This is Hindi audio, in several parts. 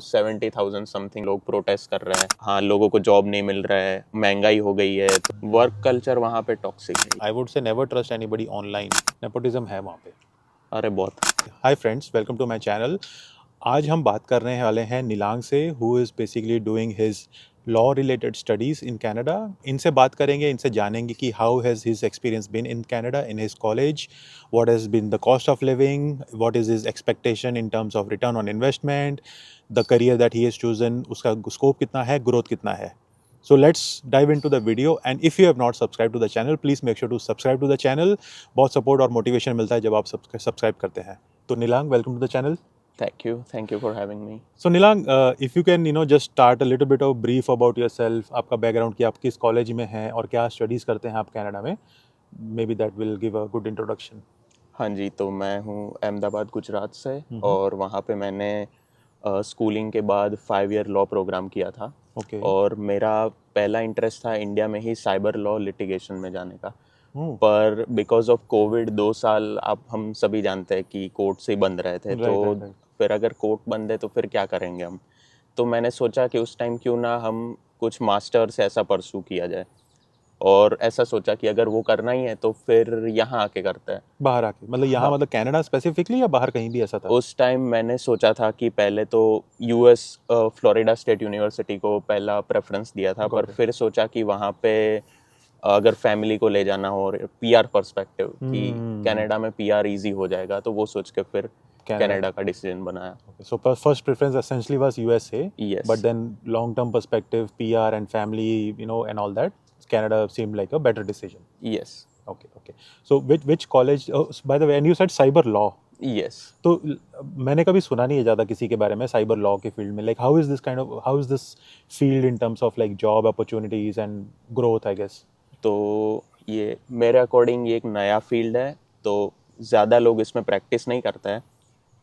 70,000 समथिंग लोग प्रोटेस्ट कर रहे हैं। हाँ, लोगों को जॉब नहीं मिल रहा है, महंगाई हो गई है, तो वर्क कल्चर वहाँ पे टॉक्सिक है। I would say never trust anybody online. Nepotism है वहाँ पे। अरे बहुत। Hi friends, welcome to my channel. आज हम बात करने वाले हैं निलांग से, who is basically doing his law related studies in Canada. इनसे बात करेंगे, इनसे जानेंगे कि how has his experience been in Canada in his college, what has been the cost of living, what is his expectation in terms of return on investment, the career that he has chosen, उसका स्कोप कितना है, ग्रोथ कितना है। So let's dive into the video, and if you have not subscribed to the channel, please make sure to subscribe to the channel. बहुत support और motivation मिलता है जब आप subscribe करते हैं। तो निलांग, welcome to the channel. Thank you for having me. So निलांग, if you can just start a little bit of brief about yourself, आपका background, कि आप किस college में हैं और क्या studies करते हैं आप कनाडा में, maybe that will give a good introduction. हाँ जी, तो मैं हूँ अहमदाबाद गुजरात से, और वहाँ पे मैंने स्कूलिंग के बाद 5 ईयर लॉ प्रोग्राम किया था। Okay. और मेरा पहला इंटरेस्ट था इंडिया में ही साइबर लॉ लिटिगेशन में जाने का। Oh, पर बिकॉज ऑफ कोविड 2 साल आप हम सभी जानते हैं कि कोर्ट से ही बंद रहे थे। तो right. फिर अगर कोर्ट बंद है तो फिर क्या करेंगे हम। तो मैंने सोचा कि उस टाइम क्यों ना हम कुछ मास्टर्स ऐसा परसू किया जाए, और ऐसा सोचा कि अगर वो करना ही है तो फिर यहाँ आके करते हैं। बाहर आके, मतलब यहाँ, हाँ, मतलब कनाडा स्पेसिफिकली या बाहर कहीं भी ऐसा था? उस टाइम मैंने सोचा था कि पहले तो यूएस फ्लोरिडा स्टेट यूनिवर्सिटी को पहला प्रेफरेंस दिया था, पर Got it. फिर सोचा कि वहाँ पे अगर फैमिली को ले जाना हो, पीआर पर्सपेक्टिव कि कनाडा में पीआर इजी हो जाएगा, तो वो सोच के फिर Canada. कनाडा का डिसीजन बनाया। Okay, so first preference essentially was USA, Yes. but then long-term perspective, PR and family, and all that, Canada seemed like a better decision. Yes. Okay. So which college? Oh, by the way, and you said cyber law. Yes. तो मैंने कभी सुना नहीं है ज़्यादा किसी के बारे में साइबर लॉ के फील्ड में। Like how is this field in terms of like job opportunities and growth, I guess? तो ये मेरे अकॉर्डिंग ये एक नया फील्ड है, तो ज़्यादा लोग इसमें प्रैक्टिस नहीं करते हैं,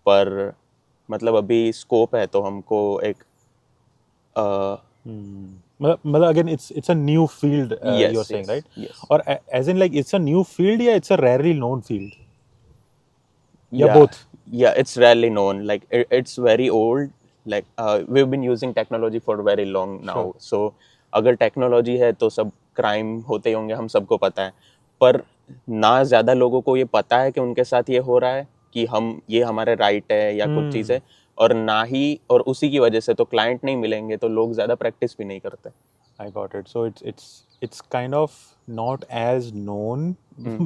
पर मतलब अभी स्कोप है, तो हमको एक मतलब again it's a new field, you are saying, right? yes. और as in like it's a new field या it's a rarely known field, या Yeah, both? yeah, it's rarely known. Like it's very old. Like we've been using technology for very long now. Sure. So अगर टेक्नोलॉजी है तो सब क्राइम होते ही होंगे, हम सबको पता है। पर ना ज़्यादा लोगों को ये पता है कि उनके साथ ये हो रहा है, कि हम ये हमारे राइट है या कुछ चीज़ें, और ना ही, और उसी की वजह से तो क्लाइंट नहीं मिलेंगे, तो लोग ज़्यादा प्रैक्टिस भी नहीं करते। I got it. So it's kind of not as known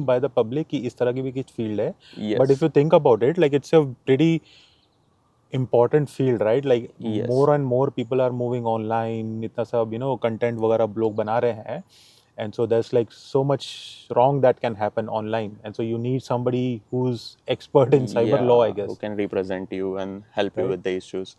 by the public कि इस तरह की भी कुछ फील्ड है. Yes. But if you think about it, like it's a pretty important field, right? Like Yes. more and more people are moving online. इतना सब content वगैरह लोग बना रहे हैं, and so there's like so much wrong that can happen online, and so you need somebody who's expert in cyber law, I Who guess. can represent you and help you Right. with the issues.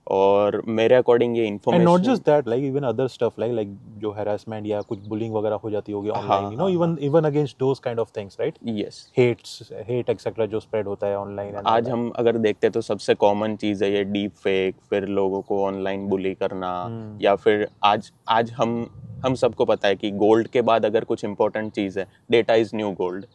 और मेरे अकॉर्डिंग ये And information, not just that, like even other stuff, like जो harassment या कुछ bullying वगैरह हो जाती होगी online, even against those kind of things, right? Yes. Hate etc. जो spread होता है online and all आज that. हम अगर देखते हैं तो सबसे कॉमन चीज़ है ये डीप फेक, फिर लोगों को ऑनलाइन बुली करना, या फिर आज आज हम सबको पता है कि गोल्ड के बाद अगर कुछ इंपॉर्टेंट चीज़ है, डेटा इज़ न्यू गोल्ड।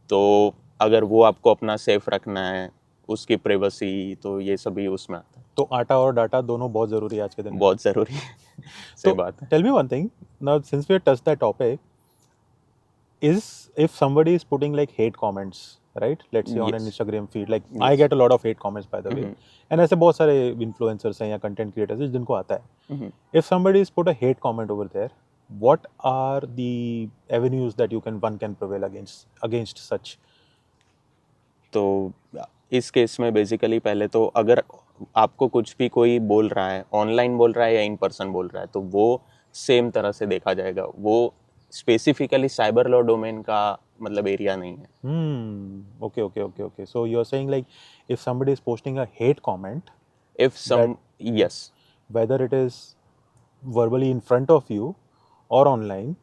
तो अगर वो आपको अपना सेफ रखना है, उसकी प्राइवेसी, तो ये सभी उसमें आता है। तो आटा और डाटा दोनों बहुत ज़रूरी है आज के दिन में. बहुत ज़रूरी है। सही बात है। Tell me one thing. Now, since we have touched that topic, is if somebody is putting like hate comments, right? Let's say on an Yes. Instagram feed, like I get a lot of hate comments, by the way, and ऐसे बहुत सारे influencers हैं या content creators हैं जिनको आता है. If somebody is put a hate comment over there, what are the avenues that one can prevail against such? तो इस केस में बेसिकली पहले तो अगर आपको कुछ भी कोई बोल रहा है, ऑनलाइन बोल रहा है या इन पर्सन बोल रहा है, तो वो सेम तरह से देखा जाएगा। वो स्पेसिफिकली साइबर लॉ डोमेन का मतलब एरिया नहीं है। Okay. So you're saying like if somebody is posting a hate comment, if some, yes, whether it is verbally in front of you or online,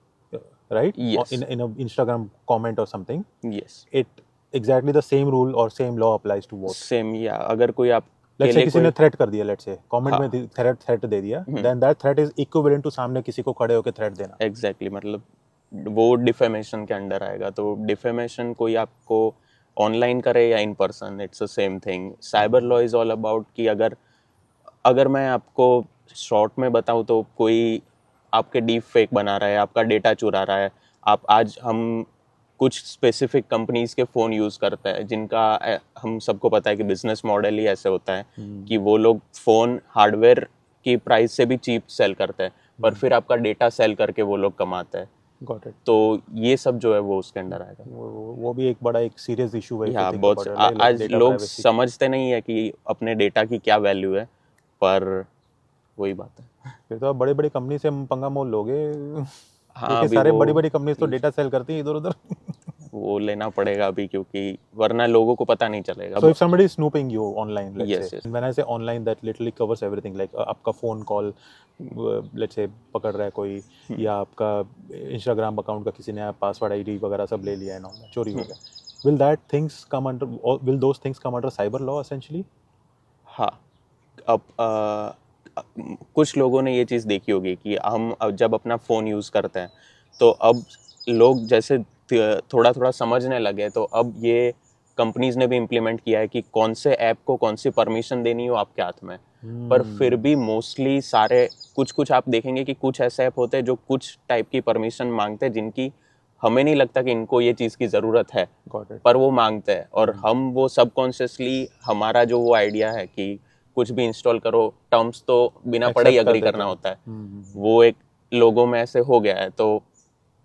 right? Yes. In a Instagram comment or something, yes, it exactly the same rule or same law applies to both. Same. या अगर कोई आप Let's say किसी ने थ्रेट कर दिया, let's say comment हाँ. में थ्रेट दे दिया, then that threat is equivalent to सामने किसी को खड़े होकर थ्रेट देना. एग्जैक्टली मतलब वो डिफेमेशन के अंडर आएगा। तो डिफेमेशन कोई आपको ऑनलाइन करे या in person, it's the same thing. Cyber law is all about कि अगर अगर मैं आपको शॉर्ट में बताऊं तो कोई आपके डीप फेक बना रहा है, आपका डेटा चुरा रहा है। आज हम कुछ स्पेसिफिक कंपनीज के फ़ोन यूज़ करते हैं जिनका हम सबको पता है कि बिजनेस मॉडल ही ऐसे होता है कि वो लोग फ़ोन हार्डवेयर की प्राइस से भी चीप सेल करते हैं, पर फिर आपका डेटा सेल करके वो लोग कमाते हैं। Got it. तो ये सब जो है वो उसके अंदर आएगा। वो भी एक बड़ा एक सीरियस इशू है, या बहुत आज डेटा लोग प्राइवेसी। समझते नहीं है कि अपने डेटा की क्या वैल्यू है, पर वही बात है। फिर तो आप बड़े बड़ी कंपनी से पंगा मोल लोगे, हाँ, क्योंकि अभी सारे वो बड़ी बड़ी कंपनी तो डेटा सेल करती है इधर उधर। वो लेना पड़ेगा अभी, क्योंकि वरना लोगों को पता नहीं चलेगा। So if somebody is snooping you online, let's Yes, say, yes. and when I say online, that literally covers everything, like आपका phone call, let's say पकड़ रहा है कोई, या आपका Instagram अकाउंट का किसी ने पासवर्ड आईडी वगैरह सब ले लिया है ना, चोरी हो गया, will that things come under, will those things come under cyber law essentially? हाँ, अब कुछ लोगों ने ये चीज़ देखी होगी कि हम अब जब अपना फ़ोन यूज़ करते हैं तो अब लोग जैसे थोड़ा थोड़ा समझने लगे, तो अब ये कंपनीज ने भी इम्प्लीमेंट किया है कि कौन से ऐप को कौन सी परमिशन देनी हो आपके हाथ में। पर फिर भी मोस्टली सारे कुछ आप देखेंगे कि कुछ ऐसे ऐप होते हैं जो कुछ टाइप की परमिशन मांगते हैं जिनकी हमें नहीं लगता कि इनको ये चीज़ की ज़रूरत है, पर वो मांगते हैं। और हम वो सबकॉन्शियसली, हमारा जो वो आइडिया है कि कुछ भी इंस्टॉल करो, टर्म्स तो बिना पढ़े ही अग्री करना होता है, वो एक लोगों में ऐसे हो गया है, तो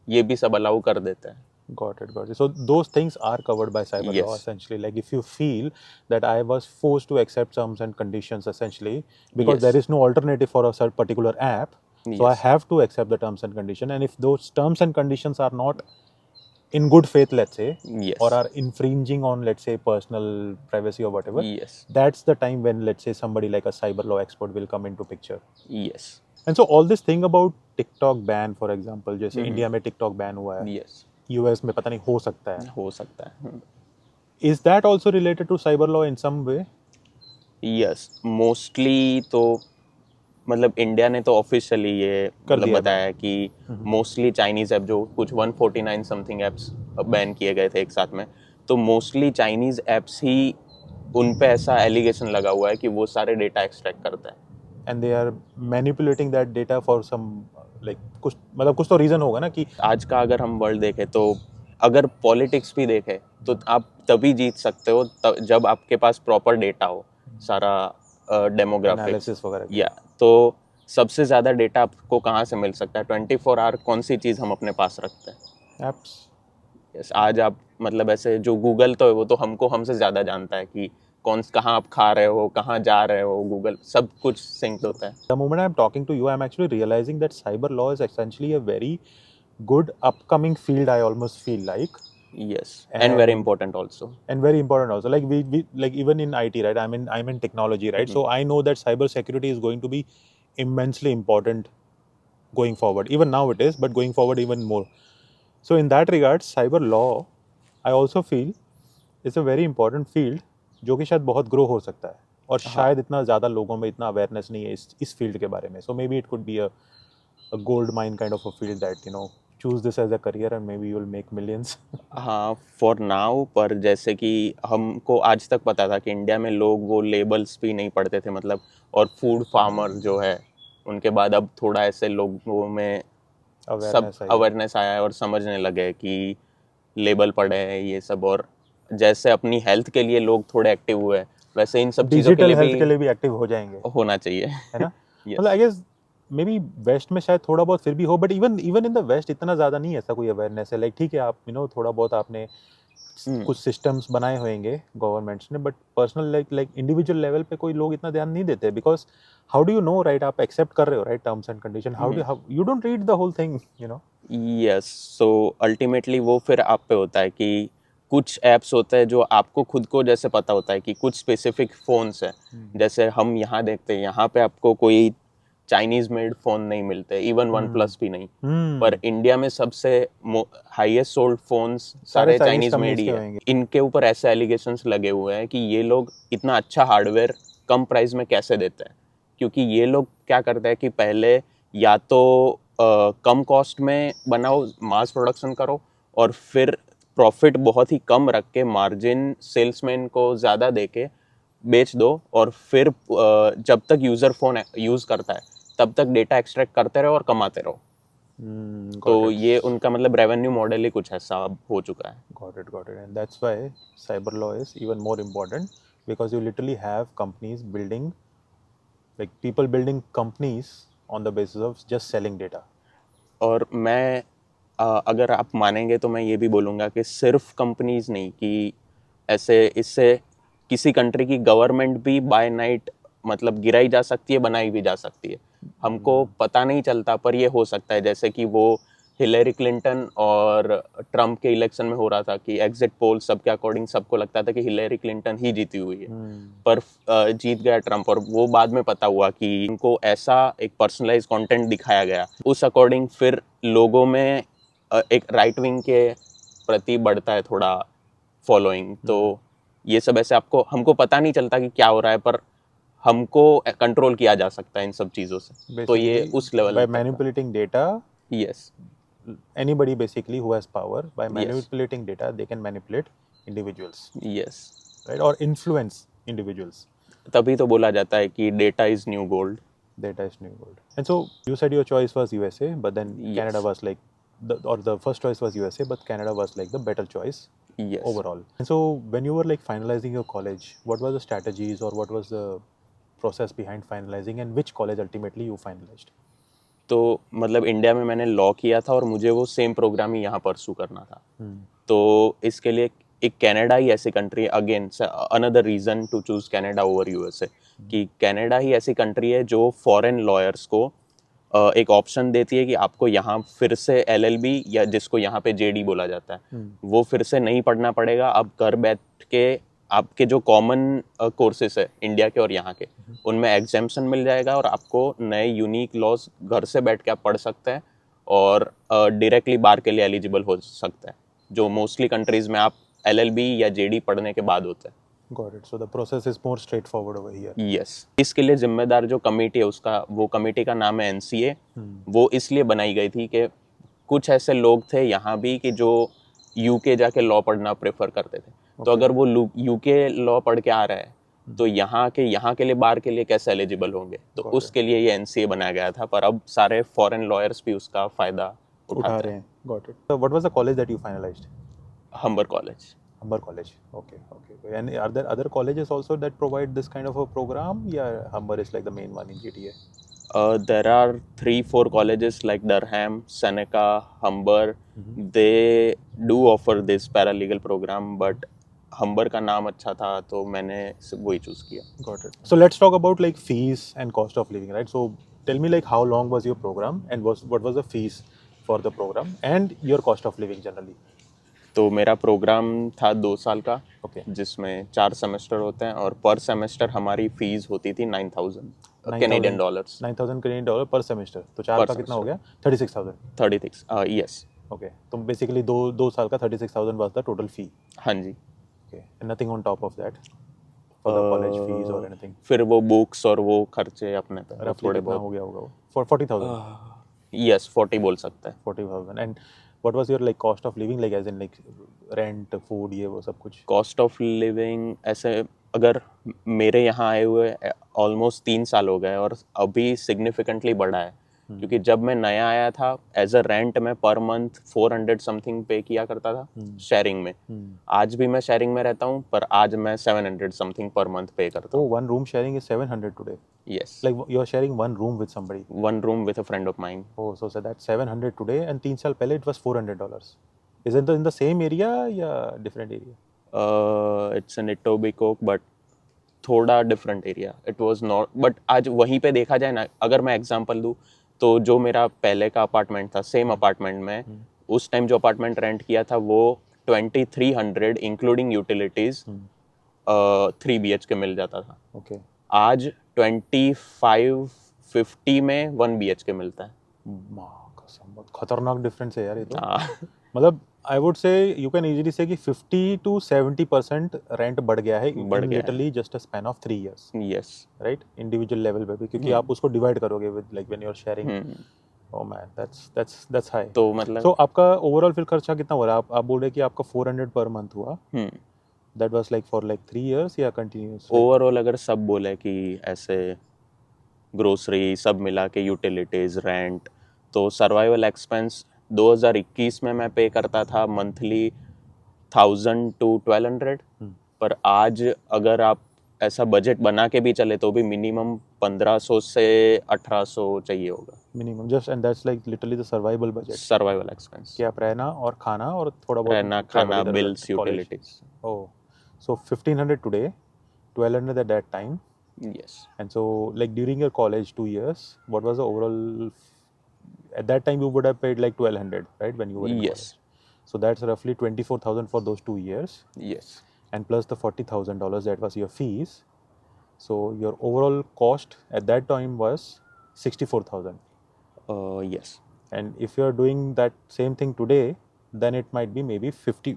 ये भी सब अलाउ कर देते हैं। Got it, got it. So those things are covered by cyber law Yes. essentially. Like if you feel that I was forced to accept terms and conditions essentially because Yes. there is no alternative for a particular app, so I Yes. have to accept the terms and condition. And if those terms and conditions are not in good faith, let's say, Yes. or are infringing on, let's say, personal privacy or whatever, Yes. that's the time when, let's say, somebody like a cyber law expert will come into picture. Yes. And so all this thing about TikTok ban, for example, जैसे इंडिया में TikTok ban हुआ है, Yes. US में पता नहीं हो सकता है, हो सकता है। is that also related to cyber law in some way? Yes. Mostly तो मतलब इंडिया ने तो ऑफिशियली ये मतलब बताया है कि मोस्टली चाइनीज ऐप, जो कुछ 149 समथिंग ऐप्स बैन किए गए थे एक साथ में, तो मोस्टली चाइनीज ऐप्स ही उन पे ऐसा एलिगेशन लगा हुआ है कि वो सारे डेटा एक्सट्रैक्ट करते हैं। And they are manipulating that data for some, like, कुछ मतलब कुछ तो रीजन होगा ना कि आज का अगर हम वर्ल्ड देखें, तो अगर पॉलिटिक्स भी देखें तो आप तभी जीत सकते हो जब आपके पास प्रॉपर डेटा हो, सारा डेमोग्राफिक्स एनालिसिस वगैरह। या तो सबसे ज़्यादा डेटा आपको कहाँ से मिल सकता है? 24 आवर कौन सी चीज़ हम अपने पास रखते हैं? एप्स। यस, आज आप मतलब ऐसे जो गूगल तो है वो तो हमसे ज़्यादा जानता है कि कहाँ आप खा रहे हो, कहाँ जा रहे हो, गूगल सब कुछ सिंक्ड होता है। The moment I'm talking to you, I'm actually realizing that cyber law is essentially a very good upcoming field, I almost feel like. Yes, and very important also. And very important also. Like we like even in IT, right? I'm in technology, right? So I know that cyber security is going to be immensely important going forward. Even now it is, but going forward even more. So in that regard, cyber law, I also feel is a very important field जो कि शायद बहुत ग्रो हो सकता है, और शायद इतना ज़्यादा लोगों में इतना अवेयरनेस नहीं है इस फील्ड के बारे में. So maybe it could be a gold mine kind of a field that choose this as a career and maybe you will make millions. हाँ, फॉर नाउ. पर जैसे कि हमको आज तक पता था कि इंडिया में लोग वो लेबल्स भी नहीं पढ़ते थे, मतलब, और फूड फार्मर जो है उनके बाद अब थोड़ा ऐसे लोगों में सब अवेयरनेस आया है और समझने लगे कि लेबल पढ़े हैं ये सब, और जैसे अपनी हेल्थ के लिए लोग थोड़े एक्टिव हुए वैसे इन सब चीज़ों के लिए भी एक्टिव हो जाएंगे, होना चाहिए, है ना? मतलब I guess maybe west में शायद थोड़ा बहुत फिर भी हो, but even in the west इतना ज़्यादा नहीं ऐसा कोई अवेयरनेस है. लाइक ठीक है, आप थोड़ा बहुत आपने कुछ सिस्टम्स बनाए होंगे गवर्नमेंट्स ने, but personal like individual level पे कोई लोग इतना ध्यान नहीं देते. Because how do you know, right? आप एक्सेप्ट कर रहे हो, right, terms and condition, how you don't read the whole thing, yes. So ultimately वो फिर आप पे होता है कि कुछ ऐप्स होते हैं जो आपको खुद को जैसे पता होता है कि कुछ स्पेसिफिक फ़ोन्स हैं, जैसे हम यहाँ देखते हैं, यहाँ पे आपको कोई चाइनीज मेड फ़ोन नहीं मिलते, इवन OnePlus भी नहीं. पर इंडिया में सबसे हाईएस्ट सोल्ड फोन्स सारे चाइनीज मेड ही है. इनके ऊपर ऐसे एलिगेशंस लगे हुए हैं कि ये लोग इतना अच्छा हार्डवेयर कम प्राइस में कैसे देते हैं, क्योंकि ये लोग क्या करते हैं कि पहले या तो कम कॉस्ट में बनाओ, मास प्रोडक्शन करो, और फिर प्रॉफिट बहुत ही कम रख के मार्जिन सेल्समैन को ज़्यादा दे के बेच दो और फिर जब तक यूजर फोन यूज करता है तब तक डेटा एक्सट्रैक्ट करते रहो और कमाते रहो। तो Got it. ये उनका मतलब रेवेन्यू मॉडल ही कुछ ऐसा अब हो चुका है। Got it, got it. And that's why cyber law is even more important, because you literally have companies building, like people building companies on the basis of just selling data. और मैं अगर आप मानेंगे तो मैं ये भी बोलूँगा कि सिर्फ कंपनीज नहीं, कि ऐसे इससे किसी कंट्री की गवर्नमेंट भी बाय नाइट मतलब गिराई जा सकती है, बनाई भी जा सकती है। हमको पता नहीं चलता पर ये हो सकता है। जैसे कि वो हिलेरी क्लिंटन और ट्रम्प के इलेक्शन में हो रहा था कि एग्जिट पोल सबके अकॉर्डिंग सबको लगता था कि हिलेरी क्लिंटन ही जीती हुई है, पर जीत गया ट्रम्प। और वो बाद में पता हुआ कि इनको ऐसा एक पर्सनलाइज कंटेंट दिखाया गया, उस अकॉर्डिंग फिर लोगों में एक राइट विंग के प्रति बढ़ता है थोड़ा फॉलोइंग। तो ये सब ऐसे आपको हमको पता नहीं चलता कि क्या हो रहा है, पर हमको कंट्रोल किया जा सकता है इन सब चीज़ों से। तो ये उस level by manipulating data, yes anybody basically who has power, by Yes. manipulating data, they can manipulate individuals, yes right, or influence individuals. तभी तो बोला जाता है कि data is new gold. Data is new gold. And so you said your choice was USA, but then Yes. Canada was like, the first choice was USA, but Canada was like the better choice yes overall. And so when you were like finalizing your college, what were the strategies or what was the process behind finalizing, and which college ultimately you finalized? तो मतलब इंडिया में मैंने लॉ किया था और मुझे वो सेम प्रोग्राम ही यहाँ परसू करना था। तो इसके लिए एक कनाडा ही ऐसी country, again another reason to choose Canada over USA, कि कनाडा ही ऐसी कंट्री है जो फॉरेन लॉयर्स को एक ऑप्शन देती है कि आपको यहाँ फिर से एलएलबी या जिसको यहाँ पे जेडी बोला जाता है वो फिर से नहीं पढ़ना पड़ेगा। आप घर बैठ के आपके जो कॉमन कोर्सेस है इंडिया के और यहाँ के, उनमें एग्जाम्पशन मिल जाएगा और आपको नए यूनिक लॉज घर से बैठ के आप पढ़ सकते हैं और डायरेक्टली बार के लिए एलिजिबल हो सकता है, जो मोस्टली कंट्रीज में आप एलएलबी या जेडी पढ़ने के बाद होता है। Got it. So the process is more straightforward over here. Yes इसके लिए जिम्मेदार जो कमेटी है उसका, वो कमेटी का नाम है एनसीए। वो इसलिए बनाई गई थी कि कुछ ऐसे लोग थे यहाँ भी कि जो यूके जाके लॉ पढ़ना प्रेफर करते थे। तो अगर वो यूके लॉ पढ़ के आ रहा है तो यहाँ के लिए बार के लिए कैसे एलिजिबल होंगे, तो उसके लिए ये एनसीए बनाया गया था। पर अब सारे फॉरेन लॉयर्स भी उसका फायदा उठा रहे हैं। Got it. So what was the college that you finalized? हम्बर college. Humber College. Okay. And are there other colleges also that provide this kind of a program? Yeah, Humber is like the main one in GTA. There are 3-4 colleges like Durham, Seneca, Humber. They do offer this paralegal program, but Humber का नाम अच्छा था तो मैंने वही चूज किया। Got it. So let's talk about like fees and cost of living, right? So tell me like how long was your program and what was the fees for the program and your cost of living generally? तो मेरा प्रोग्राम था 2 साल का, Okay. जिसमें 4 सेमेस्टर होते हैं और पर सेमेस्टर हमारी फीस होती थी 9,000 Canadian dollars. 9,000 Canadian dollar per semester. तो 4 का कितना हो गया? 36,000. 36 यस। Okay. तो basically दो साल का 36,000 was the total fee. हाँ जी। Okay. And nothing on top of that for the college fees or anything. फिर वो बुक्स और वो खर्चे अपने पे Roughly थोड़े कितना बहुत। हो गया होगा वो? For 40,000. यस 40 बोल सकता है। 40,000. And what was your like cost of living, like as in like rent, food, ये वो सब कुछ? कॉस्ट ऑफ लिविंग ऐसे अगर मेरे यहाँ आए हुए ऑलमोस्ट 3 साल हो गए और अभी सिग्निफिकेंटली बढ़ा है, क्योंकि जब मैं नया आया था एज अ रेंट में पर मंथ 400 समथिंग पे किया करता था शेयरिंग में। आज भी मैं शेयरिंग में रहता हूँ पर आज मैं 700 समथिंग पर मंथ पे करता हूँ। Oh, one room sharing is 700 today. Yes Like you're sharing one room with somebody. One room with a friend of mine. Oh, so that's 700 today, and 3 साल पहले it was $400. Is it in the same area या different area? It's in Etobicoke but थोड़ा different area. It was not, but आज वहीं पे देखा जाए ना, अगर मैं एग्जांपल दूँ तो जो मेरा पहले का अपार्टमेंट था सेम अपार्टमेंट में, उस टाइम जो अपार्टमेंट रेंट किया था वो 2300 इंक्लूडिंग यूटिलिटीज 3 BHK मिल जाता था। Okay. आज 2550 में 1 BHK मिलता है। माँ कसम, बहुत खतरनाक डिफरेंस है यार ये तो। हाँ मतलब I would say you can easily say कि 50 to 70% रेंट बढ़ गया है literally just a span of 3 years, yes right? Individual level पे भी, क्योंकि आप उसको डिवाइड करोगे with like when you are sharing. Oh man, that's high. तो मतलब सो आपका ओवरऑल फिर खर्चा कितना हो रहा है? आप बोल रहे कि आपका 400 पर मंथ हुआ, That was like for like 3 years या continuous? ओवरऑल अगर सब बोले कि ऐसे ग्रोसरी सब मिला के यूटिलिटीज रेंट, तो सर्वाइवल एक्सपेंस 2021 में मैं पे करता था मंथली 1000 to 1200, पर आज अगर आप ऐसा बजट बना के भी चले तो भी मिनिमम 1500 से 1800 चाहिए होगा Minimum, just, and that's like literally the survival budget. Survival expense. कि आप रहना और खाना और थोड़ा बहुत रहना travel खाना इधर-उधर, bills college. Utilities. Oh, so 1500 today, 1200 at that time. Yes. And so, like during your college 2 years, what was the overall? At that time, you would have paid like 1200, right? When you were in Yes. college. So that's roughly 24,000 for those 2 years, yes. and plus the $40,000 that was your fees. So your overall cost at that time was 64,000. Yes. And if you are doing that same thing today, then it might be maybe 50.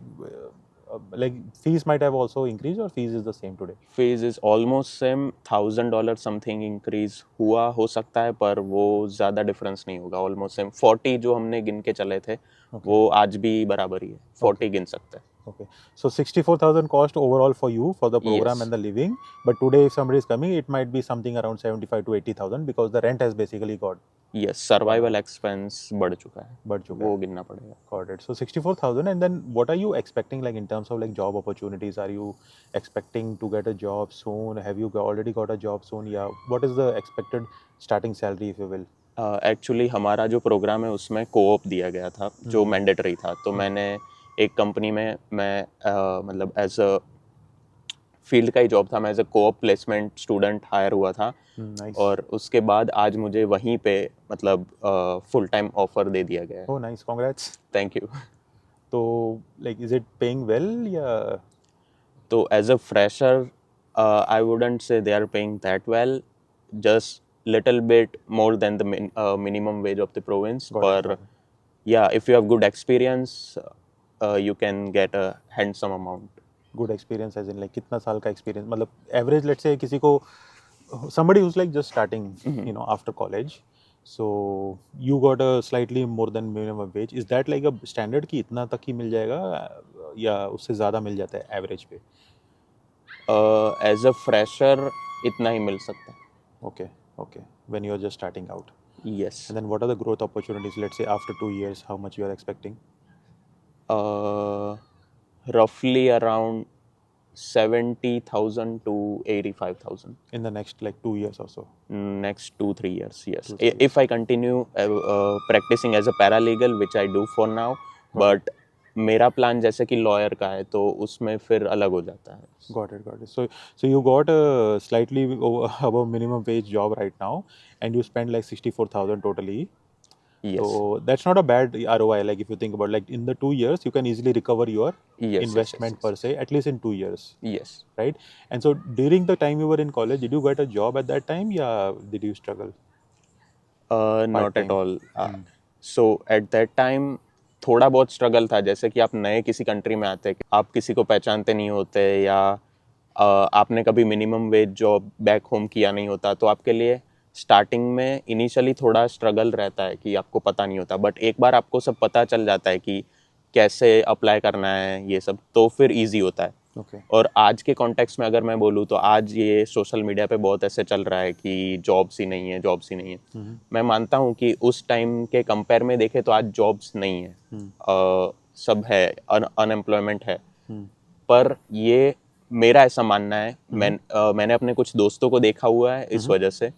Like fees might have also increased, or fees is the same today. Fees is almost same, $1000 something increase हुआ हो सकता है, पर वो ज़्यादा डिफरेंस नहीं होगा, ऑलमोस्ट सेम। 40 जो हमने गिन के चले थे वो आज भी बराबर ही है, 40 गिन सकते हैं। Okay, so 64,000 cost overall for you for the program Yes. and the living. But today, if somebody is coming, it might be something around 75 to 80,000 because the rent has basically yes, survival expense बढ़ चुका है, बढ़ चुका वो है. गिनना पड़ेगा। Got it. So 64,000, and then what are you expecting, like in terms of like job opportunities? Are you expecting to get a job soon? Have you already got a job soon? Yeah. What is the expected starting salary, if you will? Actually हमारा जो प्रोग्राम है उसमें कोऑप दिया गया था जो मैंडेटरी था, तो मैंने एक कंपनी में मैं मतलब एज अ फील्ड का ही जॉब था, मैं as a co-op placement student hire हुआ था। Nice. और उसके बाद आज मुझे वहीं पे मतलब फुल टाइम ऑफर दे दिया गया है। Oh, nice. Congrats. Thank you. So, like, is it paying well? Yeah. तो as a fresher I wouldn't say they are paying that well, just little bit more than the minimum wage of the province, Got it, पर got it. या if you have good experience you can get a handsome amount. Good experience as in like कितना साल का experience, मतलब average, let's say किसी को, somebody who's like just starting, you know, after college, so you got a slightly more than minimum wage. Is that like a standard कि इतना तक ही मिल जाएगा या उससे ज़्यादा मिल जाता है average पे? As a fresher इतना ही मिल सकता है। Okay, okay. When you're just starting out. Yes. And then what are the growth opportunities, let's say after 2 years, how much you are expecting? Roughly around 70,000 to 85,000. In the next like 2 years or so? Next 2-3 years, yes. 2-3 years. If I continue practicing as a paralegal, which I do for now, but मेरा प्लान जैसे कि लॉयर का है तो उसमें फिर अलग हो जाता है। Got it, got it. So you got a slightly above minimum wage job right now, and you spend like 64,000 totally. Yes. So that's not a bad ROI. Like if you think about, like in the 2 years, you can easily recover your Yes, investment yes. per se, at least in 2 years, Yes. right? And so during the time you were in college, did you get a job at that time? Yeah, did you struggle? Not at Part-time. all. So at that time थोड़ा बहुत स्ट्रगल था, जैसे कि आप नए किसी कंट्री में आते, आप किसी को पहचानते नहीं होते, या आपने कभी minimum wage job back home किया नहीं होता, तो आपके लिए स्टार्टिंग में इनिशियली थोड़ा स्ट्रगल रहता है कि आपको पता नहीं होता, बट एक बार आपको सब पता चल जाता है कि कैसे अप्लाई करना है ये सब, तो फिर इजी होता है। Okay. और आज के कॉन्टेक्स्ट में अगर मैं बोलूँ तो आज ये सोशल मीडिया पे बहुत ऐसे चल रहा है कि जॉब्स ही नहीं है, जॉब्स ही नहीं है। मैं मानता हूँ कि उस टाइम के कंपेयर में देखें तो आज जॉब्स नहीं है, सब है, अनएम्प्लॉयमेंट है, पर ये मेरा ऐसा मानना है, मैंने अपने कुछ दोस्तों को देखा हुआ है इस वजह से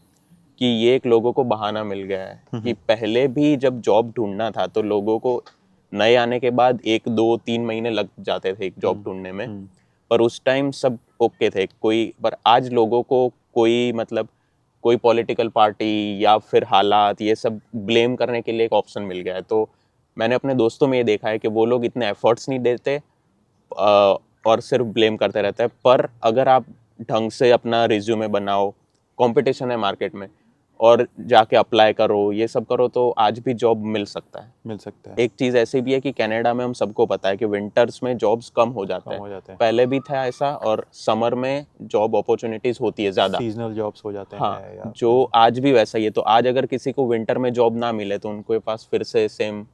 कि ये एक लोगों को बहाना मिल गया है कि पहले भी जब जॉब ढूंढना था तो लोगों को नए आने के बाद 1-2-3 महीने लग जाते थे एक जॉब ढूंढने में, पर उस टाइम सब ओके थे कोई, पर आज लोगों को कोई मतलब कोई पॉलिटिकल पार्टी या फिर हालात ये सब ब्लेम करने के लिए एक ऑप्शन मिल गया है। तो मैंने अपने दोस्तों में ये देखा है कि वो लोग इतने एफर्ट्स नहीं देते और सिर्फ ब्लेम करते रहते हैं, पर अगर आप ढंग से अपना रिज्यूमे बनाओ, कंपटीशन है मार्केट में, और जाके अप्लाई करो, ये सब करो, तो आज भी जॉब मिल सकता है। मिल सकता है। एक चीज़ ऐसी भी है कि कनाडा में हम सबको पता है कि विंटर्स में जॉब्स कम हो जाते हैं, पहले भी था ऐसा, और समर में जॉब अपॉर्चुनिटीज होती है ज़्यादा, सीजनल जॉब्स हो जाते हैं। हाँ, जो आज भी वैसा ही है। तो आज अगर किसी को विंटर में जॉब ना मिले तो उनके पास फिर से same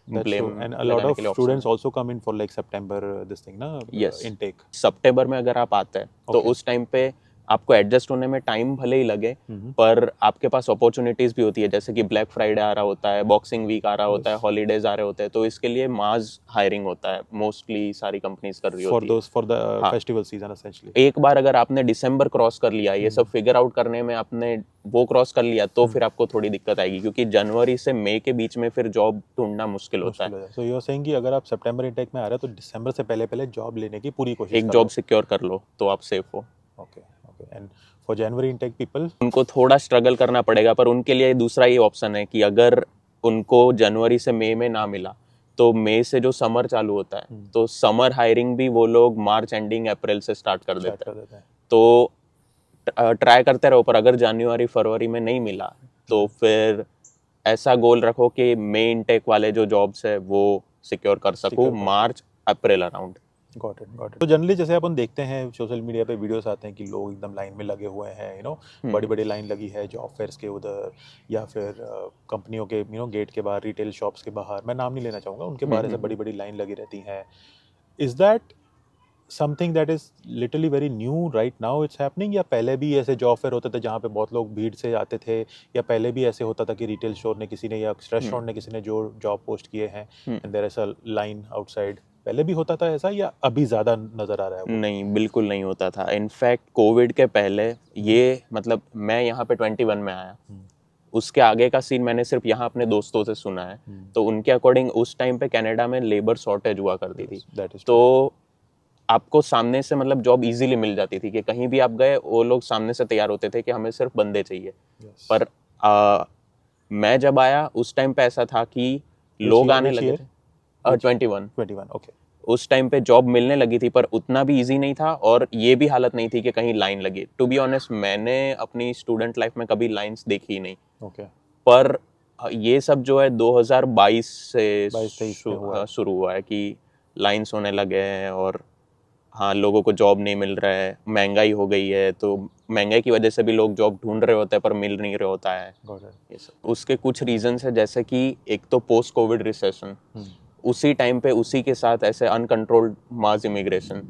That's blame true. And a lot लगाने of के लिए ऑप्शन students है। also come in for like September this thing ना Yes. intake. सितंबर में अगर आप आते हैं तो Okay. उस टाइम पे आपको एडजस्ट होने में टाइम भले ही लगे, हम्म। पर आपके पास अपॉर्चुनिटीज भी होती है, जैसे कि ब्लैक फ्राइडे आ रहा होता है, बॉक्सिंग वीक आ रहा होता है, Yes. हॉलीडेज आ रहे होते हैं, तो इसके लिए मास हायरिंग होता है, मोस्टली सारी कंपनीज कर रही For होती है। those for the हाँ। festival season essentially. एक बार अगर आपने दिसंबर क्रॉस कर लिया, ये सब फिगर आउट करने में आपने वो क्रॉस कर लिया, तो फिर आपको थोड़ी दिक्कत आएगी, क्योंकि जनवरी से मई के बीच में फिर जॉब ढूंढना मुश्किल होता मुश्किल है। हो जाए. So you're saying कि अगर आप सितंबर इंटेक में आ रहे हो तो दिसंबर से पहले पहले जॉब लेने की पूरी कोशिश एक करो. जॉब सिक्योर कर लो तो आप सेफ हो। Okay. Okay. And for January intake people. उनको थोड़ा स्ट्रगल करना पड़ेगा, पर उनके लिए दूसरा ये ऑप्शन है कि अगर उनको जनवरी से मई में ना मिला, तो मई से जो समर चालू होता है, तो समर हायरिंग भी वो लोग मार्च एंडिंग अप्रैल से स्टार्ट कर स्टार्ट देते कर हैं। देते हैं. तो ट्राई करते रहो, पर अगर जनवरी फरवरी में नहीं मिला तो फिर ऐसा गोल रखो कि मई इनटेक वाले जो जॉब्स है वो सिक्योर कर सकूं March April around. Got it got it. तो जनरली जैसे अपन देखते हैं सोशल मीडिया पे वीडियोस आते हैं कि लोग एकदम लाइन में लगे हुए हैं, यू नो, बड़ी बड़ी लाइन लगी है जॉब फेयर्स के उधर, या फिर कंपनियों के यू नो गेट के बाहर, रिटेल शॉप्स के बाहर, मैं नाम नहीं लेना चाहूँगा, उनके बाहर ऐसे बड़ी बड़ी लाइन लगी रहती हैं. Is that something that is literally very new right now it's happening, या पहले भी ऐसे जॉब फेयर होते थे जहाँ पे बहुत लोग भीड़ से आते थे, या पहले भी ऐसे होता था कि रिटेल स्टोर ने किसी ने या रेस्टोरेंट ने किसी ने जो जॉब पोस्ट किए हैं and there is a line outside, पहले भी होता था ऐसा, या अभी ज़्यादा नज़र आ रहा है वो? नहीं, बिल्कुल नहीं होता था। इनफैक्ट कोविड के पहले ये, मतलब मैं यहाँ पे 21 में आया, उसके आगे का सीन मैंने सिर्फ यहाँ अपने दोस्तों से सुना है। तो उनके अकॉर्डिंग उस टाइम पे कनाडा में लेबर शॉर्टेज हुआ करती थी, तो आपको सामने से मतलब जॉब इजीली मिल जाती थी कि कहीं भी आप गए वो लोग सामने से तैयार होते थे कि हमें सिर्फ बंदे चाहिए। पर मैं जब आया उस टाइम पे ऐसा था कि लोग आने लगे थे। 21 ओके. उस टाइम पे जॉब मिलने लगी थी, पर उतना भी इजी नहीं था, और ये भी हालत नहीं थी कि कहीं लाइन लगी। टू बी ऑनेस्ट, मैंने अपनी स्टूडेंट लाइफ में कभी लाइंस देखी ही नहीं। ओके. पर ये सब जो है 2022 से 22-23 में हुआ है. शुरू हुआ है कि लाइंस होने लगे हैं, और हाँ, लोगों को जॉब नहीं मिल रहा है, महंगाई हो गई है, तो महंगाई की वजह से भी लोग जॉब ढूंढ रहे होते हैं पर मिल नहीं रहा होता है। ये सब उसके कुछ रीजंस है, जैसे कि एक तो पोस्ट कोविड रिसेशन, उसी टाइम पे उसी के साथ ऐसे अनकंट्रोल्ड मास इमिग्रेशन,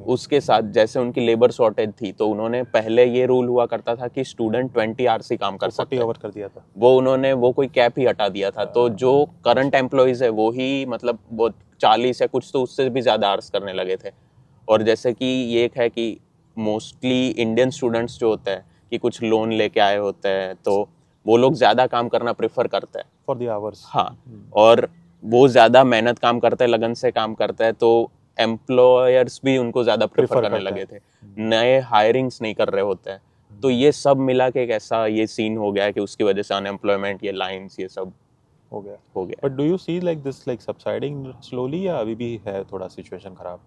उसके साथ जैसे उनकी लेबर शॉर्टेज थी, तो उन्होंने पहले ये रूल हुआ करता था कि स्टूडेंट 20 आवर्स ही काम कर सकते हैं, 40 आवर कर दिया था, वो उन्होंने वो कोई कैप ही हटा दिया था। तो जो करंट एम्प्लॉयज है वो ही मतलब वो 40 या कुछ तो उससे भी ज़्यादा आवर्स करने लगे थे। और जैसे कि ये एक है कि मोस्टली इंडियन स्टूडेंट्स जो होते हैं कि कुछ लोन लेके आए होते हैं, तो वो लोग ज़्यादा काम करना प्रेफर करते हैं फॉर द आवर्स. हाँ, और वो ज़्यादा मेहनत काम करते हैं, लगन से काम करते हैं, तो एम्प्लॉयर्स भी उनको ज़्यादा प्रेफर करने लगे थे, नए हायरिंग्स नहीं कर रहे होते हैं। तो ये सब मिला के एक ऐसा ये सीन हो गया है कि उसकी वजह से अनएम्प्लॉयमेंट, ये लाइंस, ये सब हो गया. But do you see like this like subsiding slowly, या अभी भी है थोड़ा सिचुएशन खराब?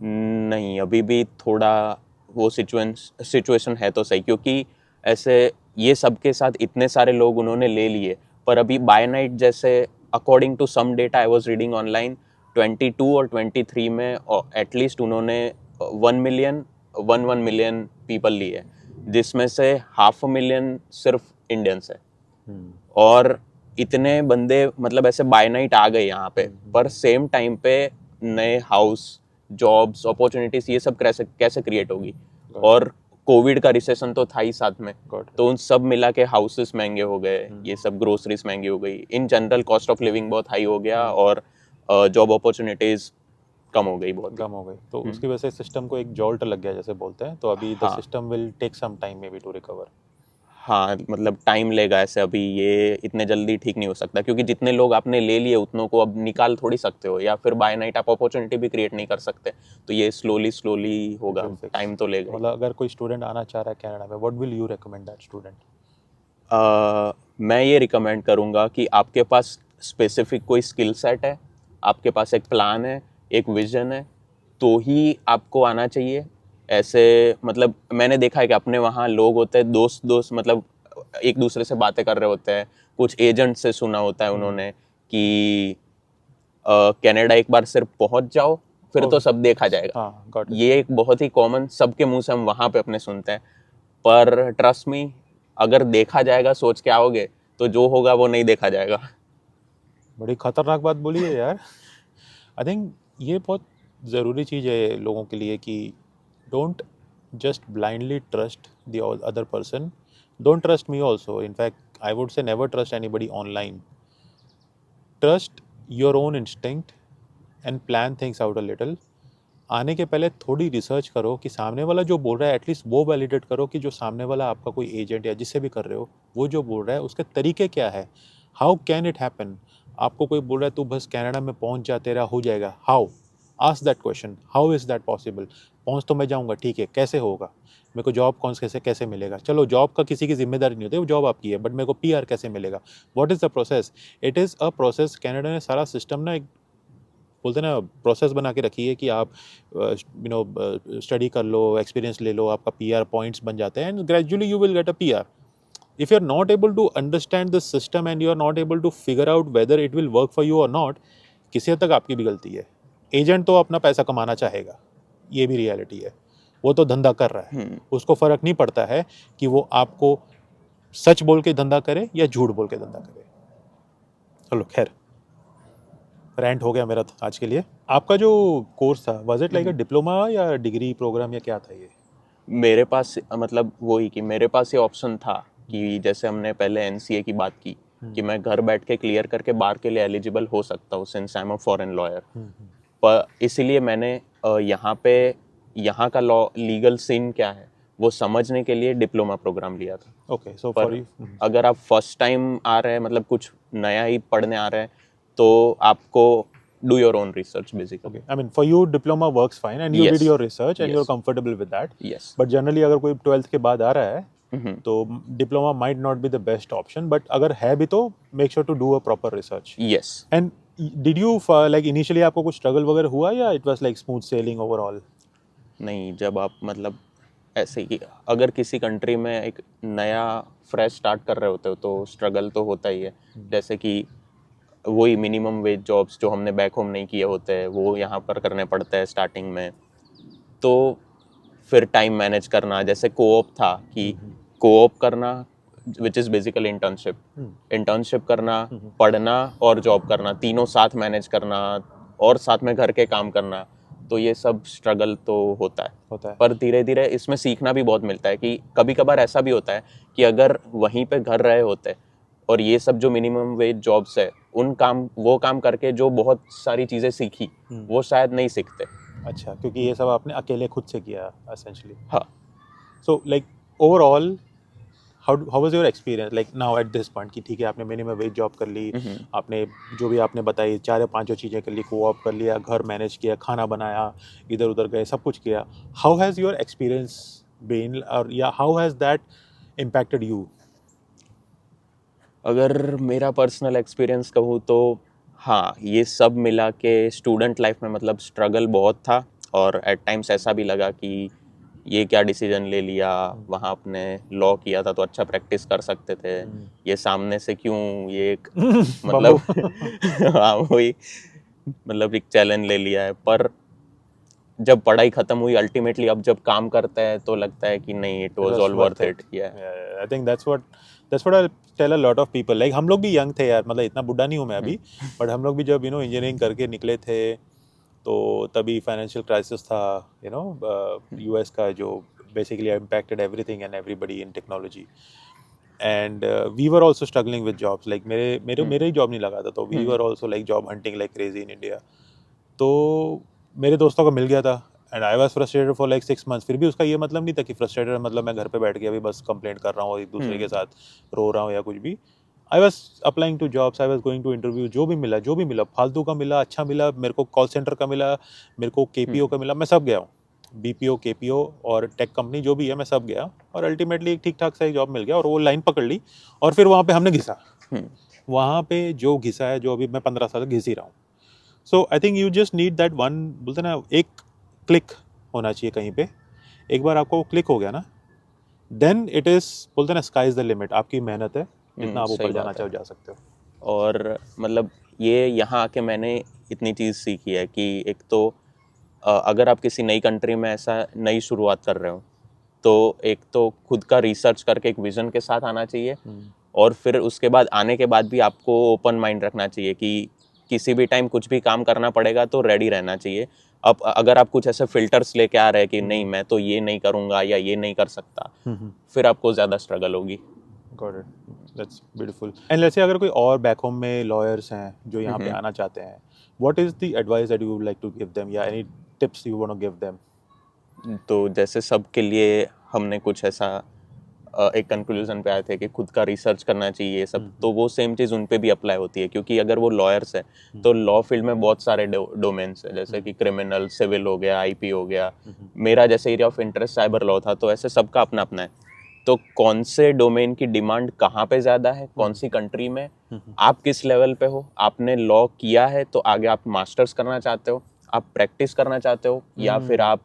नहीं, अभी भी थोड़ा वो सिचुएशन है तो सही, क्योंकि ऐसे ये सब के साथ इतने सारे लोग उन्होंने ले लिए, पर अभी बाय नाइट जैसे according to some data I was reading online, 22 और 23 में एटलीस्ट उन्होंने 1 मिलियन पीपल लिए, जिसमें से 500,000 सिर्फ इंडियंस है। और इतने बंदे मतलब ऐसे बाय नाइट आ गए यहाँ पे, पर सेम टाइम पे नए हाउस, जॉब्स, अपॉर्चुनिटीज, ये सब कैसे क्रिएट होगी? और कोविड का रिसेशन तो था ही साथ में, तो उन सब मिला के हाउसेस महंगे हो गए, ये सब ग्रोसरीज महंगी हो गई, in general cost of living बहुत हाई हो गया, और जॉब अपॉर्चुनिटीज कम हो गई, बहुत कम हो गई। तो उसकी वजह से सिस्टम को एक जॉल्ट लग गया जैसे बोलते हैं, तो अभी the system will take some time maybe to recover. हाँ, मतलब टाइम लेगा ऐसे, अभी ये इतने जल्दी ठीक नहीं हो सकता, क्योंकि जितने लोग आपने ले लिए उतनों को अब निकाल थोड़ी सकते हो, या फिर बाय नाइट आप अपॉर्चुनिटी भी क्रिएट नहीं कर सकते, तो ये स्लोली होगा, टाइम तो लेगा। मतलब अगर कोई स्टूडेंट आना चाह रहा है कनाडा में, what will you recommend that student? मैं ये रिकमेंड करूँगा कि आपके पास स्पेसिफिक कोई स्किल सेट है, आपके पास एक प्लान है, एक विजन है, तो ही आपको आना चाहिए। ऐसे मतलब मैंने देखा है कि अपने वहाँ लोग होते हैं, दोस्त मतलब एक दूसरे से बातें कर रहे होते हैं, कुछ एजेंट से सुना होता है उन्होंने कि कनाडा एक बार सिर्फ पहुँच जाओ फिर तो सब देखा जाएगा। ये एक बहुत ही कॉमन, सबके मुंह से हम वहाँ पे अपने सुनते हैं, पर ट्रस्ट मी, अगर देखा जाएगा सोच के आओगे तो जो होगा वो नहीं देखा जाएगा। बड़ी खतरनाक बात बोली है यार। आई थिंक ये बहुत ज़रूरी चीज़ है लोगों के लिए कि don't just blindly trust the other person, don't trust me also, in fact I would say never trust anybody online, trust your own instinct and plan things out a little. आने के पहले थोड़ी रिसर्च करो कि सामने वाला जो बोल रहा है एटलीस्ट वो वैलिडेट करो कि जो सामने वाला आपका कोई एजेंट या जिससे भी कर रहे हो वो जो बोल रहा है उसके तरीके क्या है, हाउ कैन इट हैपन। आपको कोई बोल रहा है तू बस कनाडा में पहुंच जा तेरा हो जाएगा, how, ask that question, how is that possible. पहुंच तो मैं जाऊंगा ठीक है, कैसे होगा, मेरे को जॉब कौन कैसे कैसे मिलेगा, चलो जॉब का किसी की जिम्मेदारी नहीं होती, वो जॉब आपकी है, बट मेरे को पीआर कैसे मिलेगा, what is the process. It is a process, Canada ने सारा सिस्टम ना एक बोलते हैं ना प्रोसेस बना के रखी है कि आप यू नो स्टडी कर लो, एक्सपीरियंस ले लो, आपका पीआर पॉइंट्स बन जाते हैं and gradually you will get a PR. If you are not able to understand the system and you are not able to figure out whether it will work for you or not, किसी हद तक आपकी भी गलती है। एजेंट तो अपना पैसा कमाना चाहेगा, ये भी रियलिटी है, वो तो धंधा कर रहा है, उसको फ़र्क नहीं पड़ता है कि वो आपको सच बोल के धंधा करे या झूठ बोल के धंधा करे। चलो खैर, रेंट हो गया मेरा आज के लिए। आपका जो कोर्स था was it like a diploma या डिग्री प्रोग्राम या क्या था ये? मेरे पास मतलब वही कि मेरे पास ये ऑप्शन था कि जैसे हमने पहले एनसीए की बात की कि मैं घर बैठ के क्लियर करके बार के लिए एलिजिबल हो सकता हूँ since I am a foreign lawyer, पर इसीलिए मैंने यहाँ का लॉ लीगल सीन क्या है वो समझने के लिए डिप्लोमा प्रोग्राम लिया था। ओके, सो पर फॉर यू अगर आप फर्स्ट टाइम आ रहे हैं, मतलब कुछ नया ही पढ़ने आ रहे हैं, तो आपको do your own research basically. okay, I mean for you diploma works fine and you did Yes. your research and you're Yes. comfortable with that. Yes. But generally अगर कोई 12th के बाद आ रहा है तो diploma might not be the best option, but अगर है भी तो make sure to do a proper research. Yes. And did you like initially आपको कुछ struggle वगैरह हुआ या it was like smooth sailing overall? नहीं, जब आप मतलब ऐसे ही अगर किसी कंट्री में एक नया फ्रेश स्टार्ट कर रहे होते हो तो स्ट्रगल तो होता ही है। जैसे कि वही मिनिमम वेज जॉब्स जो हमने बैक होम नहीं किए होते हैं वो यहाँ पर करने पड़ते हैं स्टार्टिंग में। तो फिर टाइम मैनेज करना, जैसे कोऑप था कि कोऑप करना विच इज़ बेसिकली इंटर्नशिप करना, पढ़ना और जॉब करना, तीनों साथ मैनेज करना और साथ में घर के काम करना, तो ये सब स्ट्रगल तो होता है। पर धीरे धीरे इसमें सीखना भी बहुत मिलता है कि कभी कभार ऐसा भी होता है कि अगर वहीं पे घर रहे होते और ये सब जो मिनिमम वेज जॉब्स है वो काम करके जो बहुत सारी चीज़ें सीखी वो शायद नहीं सीखते। अच्छा, क्योंकि ये सब आपने अकेले खुद से किया essentially. हाँ। So like overall how was your experience like now at this point कि ठीक है आपने मिनिमम वेज जॉब कर ली, आपने जो भी आपने बताई 4 या 5 चीज़ें कर ली, कोऑप कर लिया, घर मैनेज किया, खाना बनाया, इधर उधर गए, सब कुछ किया। How has your experience been or या how has that impacted you? अगर मेरा पर्सनल एक्सपीरियंस कहूँ तो हाँ, ये सब मिला के स्टूडेंट लाइफ में मतलब स्ट्रगल बहुत था और एट टाइम्स ऐसा भी लगा कि ये क्या डिसीजन ले लिया, वहाँ अपने लॉ किया था तो अच्छा प्रैक्टिस कर सकते थे, ये सामने से क्यों ये एक मतलब हाँ वही मतलब एक चैलेंज ले लिया है। पर जब पढ़ाई खत्म हुई अल्टीमेटली अब जब काम करते हैं तो लगता है कि नहीं, it was all worth it. I think that's what I tell a lot of people. Like हम लोग भी यंग थे यार, मतलब इतना बुढ़ा नहीं हूँ मैं अभी, बट हम लोग भी जब इंजीनियरिंग करके निकले थे तो तभी फाइनेंशियल क्राइसिस था, यूएस का, जो basically impacted everything and everybody in technology and we were also struggling with jobs. Like मेरे ही जॉब नहीं लगा था तो we were also like job hunting like crazy in India. तो मेरे दोस्तों को मिल गया था and I was frustrated for like 6 months. फिर भी उसका ये मतलब नहीं था कि फ्रस्ट्रेटेड मतलब मैं घर पे बैठ के अभी बस कंप्लेंट कर रहा हूँ और एक दूसरे के साथ रो रहा हूँ या कुछ भी। I was applying to jobs, I was going to interview, जो भी मिला फालतू का मिला, अच्छा मिला, मेरे को कॉल सेंटर का मिला, मेरे को केपीओ का मिला, मैं सब गया हूँ, बीपीओ केपीओ और टेक कंपनी जो भी है मैं सब गया और अल्टीमेटली एक ठीक ठाक सा एक जॉब मिल गया और वो लाइन पकड़ ली और फिर वहाँ पे हमने घिसा। वहाँ पे जो घिसा है, जो अभी मैं 15 साल तक घिस ही रहा हूँ। So I think you just need that one, बोलते ना एक क्लिक होना चाहिए कहीं पे। एक बार आपको क्लिक हो गया ना, देन इट इज़, बोलते ना स्काई इज़ द लिमिट। आपकी मेहनत है, जितना आप ऊपर जाना चाहो जा सकते हो। और मतलब ये यहाँ आके मैंने इतनी चीज़ सीखी है कि एक तो अगर आप किसी नई कंट्री में ऐसा नई शुरुआत कर रहे हो तो एक तो खुद का रिसर्च करके एक विजन के साथ आना चाहिए और फिर उसके बाद आने के बाद भी आपको ओपन माइंड रखना चाहिए कि किसी भी टाइम कुछ भी काम करना पड़ेगा तो रेडी रहना चाहिए। अब अगर आप कुछ ऐसे फिल्टर्स लेके आ रहे हैं कि नहीं मैं तो ये नहीं करूँगा या ये नहीं कर सकता, फिर आपको ज़्यादा स्ट्रगल होगी। Got it, that's beautiful. And let's say अगर कोई और बैक होम में लॉयर्स हैं जो यहाँ पे आना चाहते हैं, what is the advice that you would like to give them, या any tips you want to give them? तो जैसे सबके लिए हमने कुछ ऐसा एक कंक्लूजन पे आए थे कि खुद का रिसर्च करना चाहिए सब, तो वो सेम चीज़ उन पे भी अप्लाई होती है, क्योंकि अगर वो लॉयर्स है तो लॉ फील्ड में बहुत सारे डोमेन्स है, जैसे कि क्रिमिनल, सिविल हो गया, आईपी हो गया। मेरा जैसे area of interest cyber law था, तो ऐसे सबका अपना अपना है। तो कौन से डोमेन की डिमांड कहाँ पे ज़्यादा है, कौन सी कंट्री में, आप किस लेवल पे हो, आपने लॉ किया है तो आगे आप मास्टर्स करना चाहते हो, आप प्रैक्टिस करना चाहते हो, या फिर आप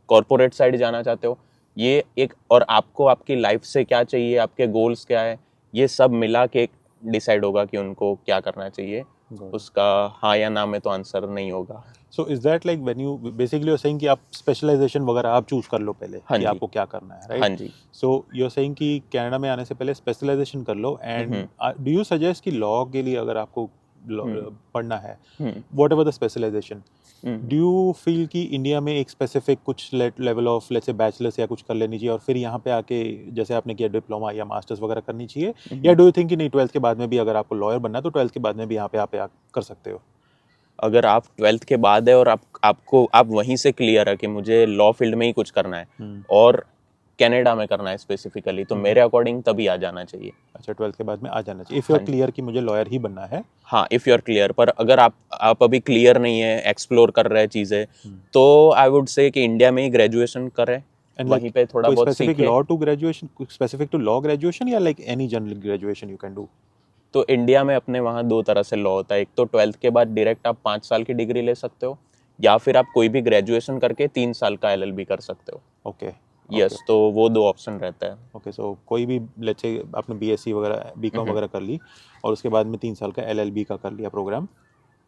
कॉर्पोरेट साइड जाना चाहते हो, ये एक, और आपको आपकी लाइफ से क्या चाहिए, आपके गोल्स क्या है, ये सब मिला के डिसाइड होगा कि उनको क्या करना चाहिए। उसका हाँ या ना में तो आंसर नहीं होगा। So is that like when you basically you are saying कि आप स्पेशलाइजेशन वगैरह आप चूज कर लो पहले हाँ कि जी। आपको क्या करना है, राइट? हाँ जी। सो यू आर सेइंग कि कनाडा में आने से पहले स्पेशलाइजेशन कर लो, एंड डू यू सजेस्ट कि लॉ के लिए अगर आपको पढ़ना है, whatever the specialization, do you feel कि इंडिया में एक स्पेसिफिक कुछ level of let's say bachelors या कुछ कर लेनी चाहिए और फिर यहाँ पे आके जैसे आपने किया डिप्लोमा या मास्टर्स वगैरह करनी चाहिए, या डू यू थिंक कि नहीं 12th के बाद में भी अगर आपको लॉयर बनना है तो 12th के बाद में भी यहाँ पे आप कर सकते हो? अगर आप 12th के बाद है और आप वहीं से क्लियर है कि मुझे लॉ फील्ड में ही कुछ करना है और कनाडा में करना है स्पेसिफिकली, तो मेरे अकॉर्डिंग तभी आ जाना चाहिए। अच्छा, 12th के बाद में आ जाना चाहिए इफ़ यू आर क्लियर कि मुझे लॉयर ही बनना है। हाँ, इफ़ यू आर क्लियर। पर अगर आप अभी क्लियर नहीं है, एक्सप्लोर कर रहे हैं चीज़ें, तो आई वुड से कि इंडिया में ही ग्रेजुएशन करें, वहीं पे थोड़ा बहुत स्पेसिफिक सीखें। Law to graduation, specific to law graduation, या like any general graduation you can do? तो इंडिया में अपने वहाँ दो तरह से लॉ होता है, एक तो 12th के बाद डायरेक्ट आप 5 साल की डिग्री ले सकते हो, या फिर आप कोई भी ग्रेजुएशन करके 3 साल का LLB कर सकते हो। ओके, यस, तो वो 2 ऑप्शन रहता है। ओके। सो कोई भी लेट्स से आपने BSc वगैरह BCom वगैरह कर ली और उसके बाद में 3 साल का LLB का कर लिया प्रोग्राम।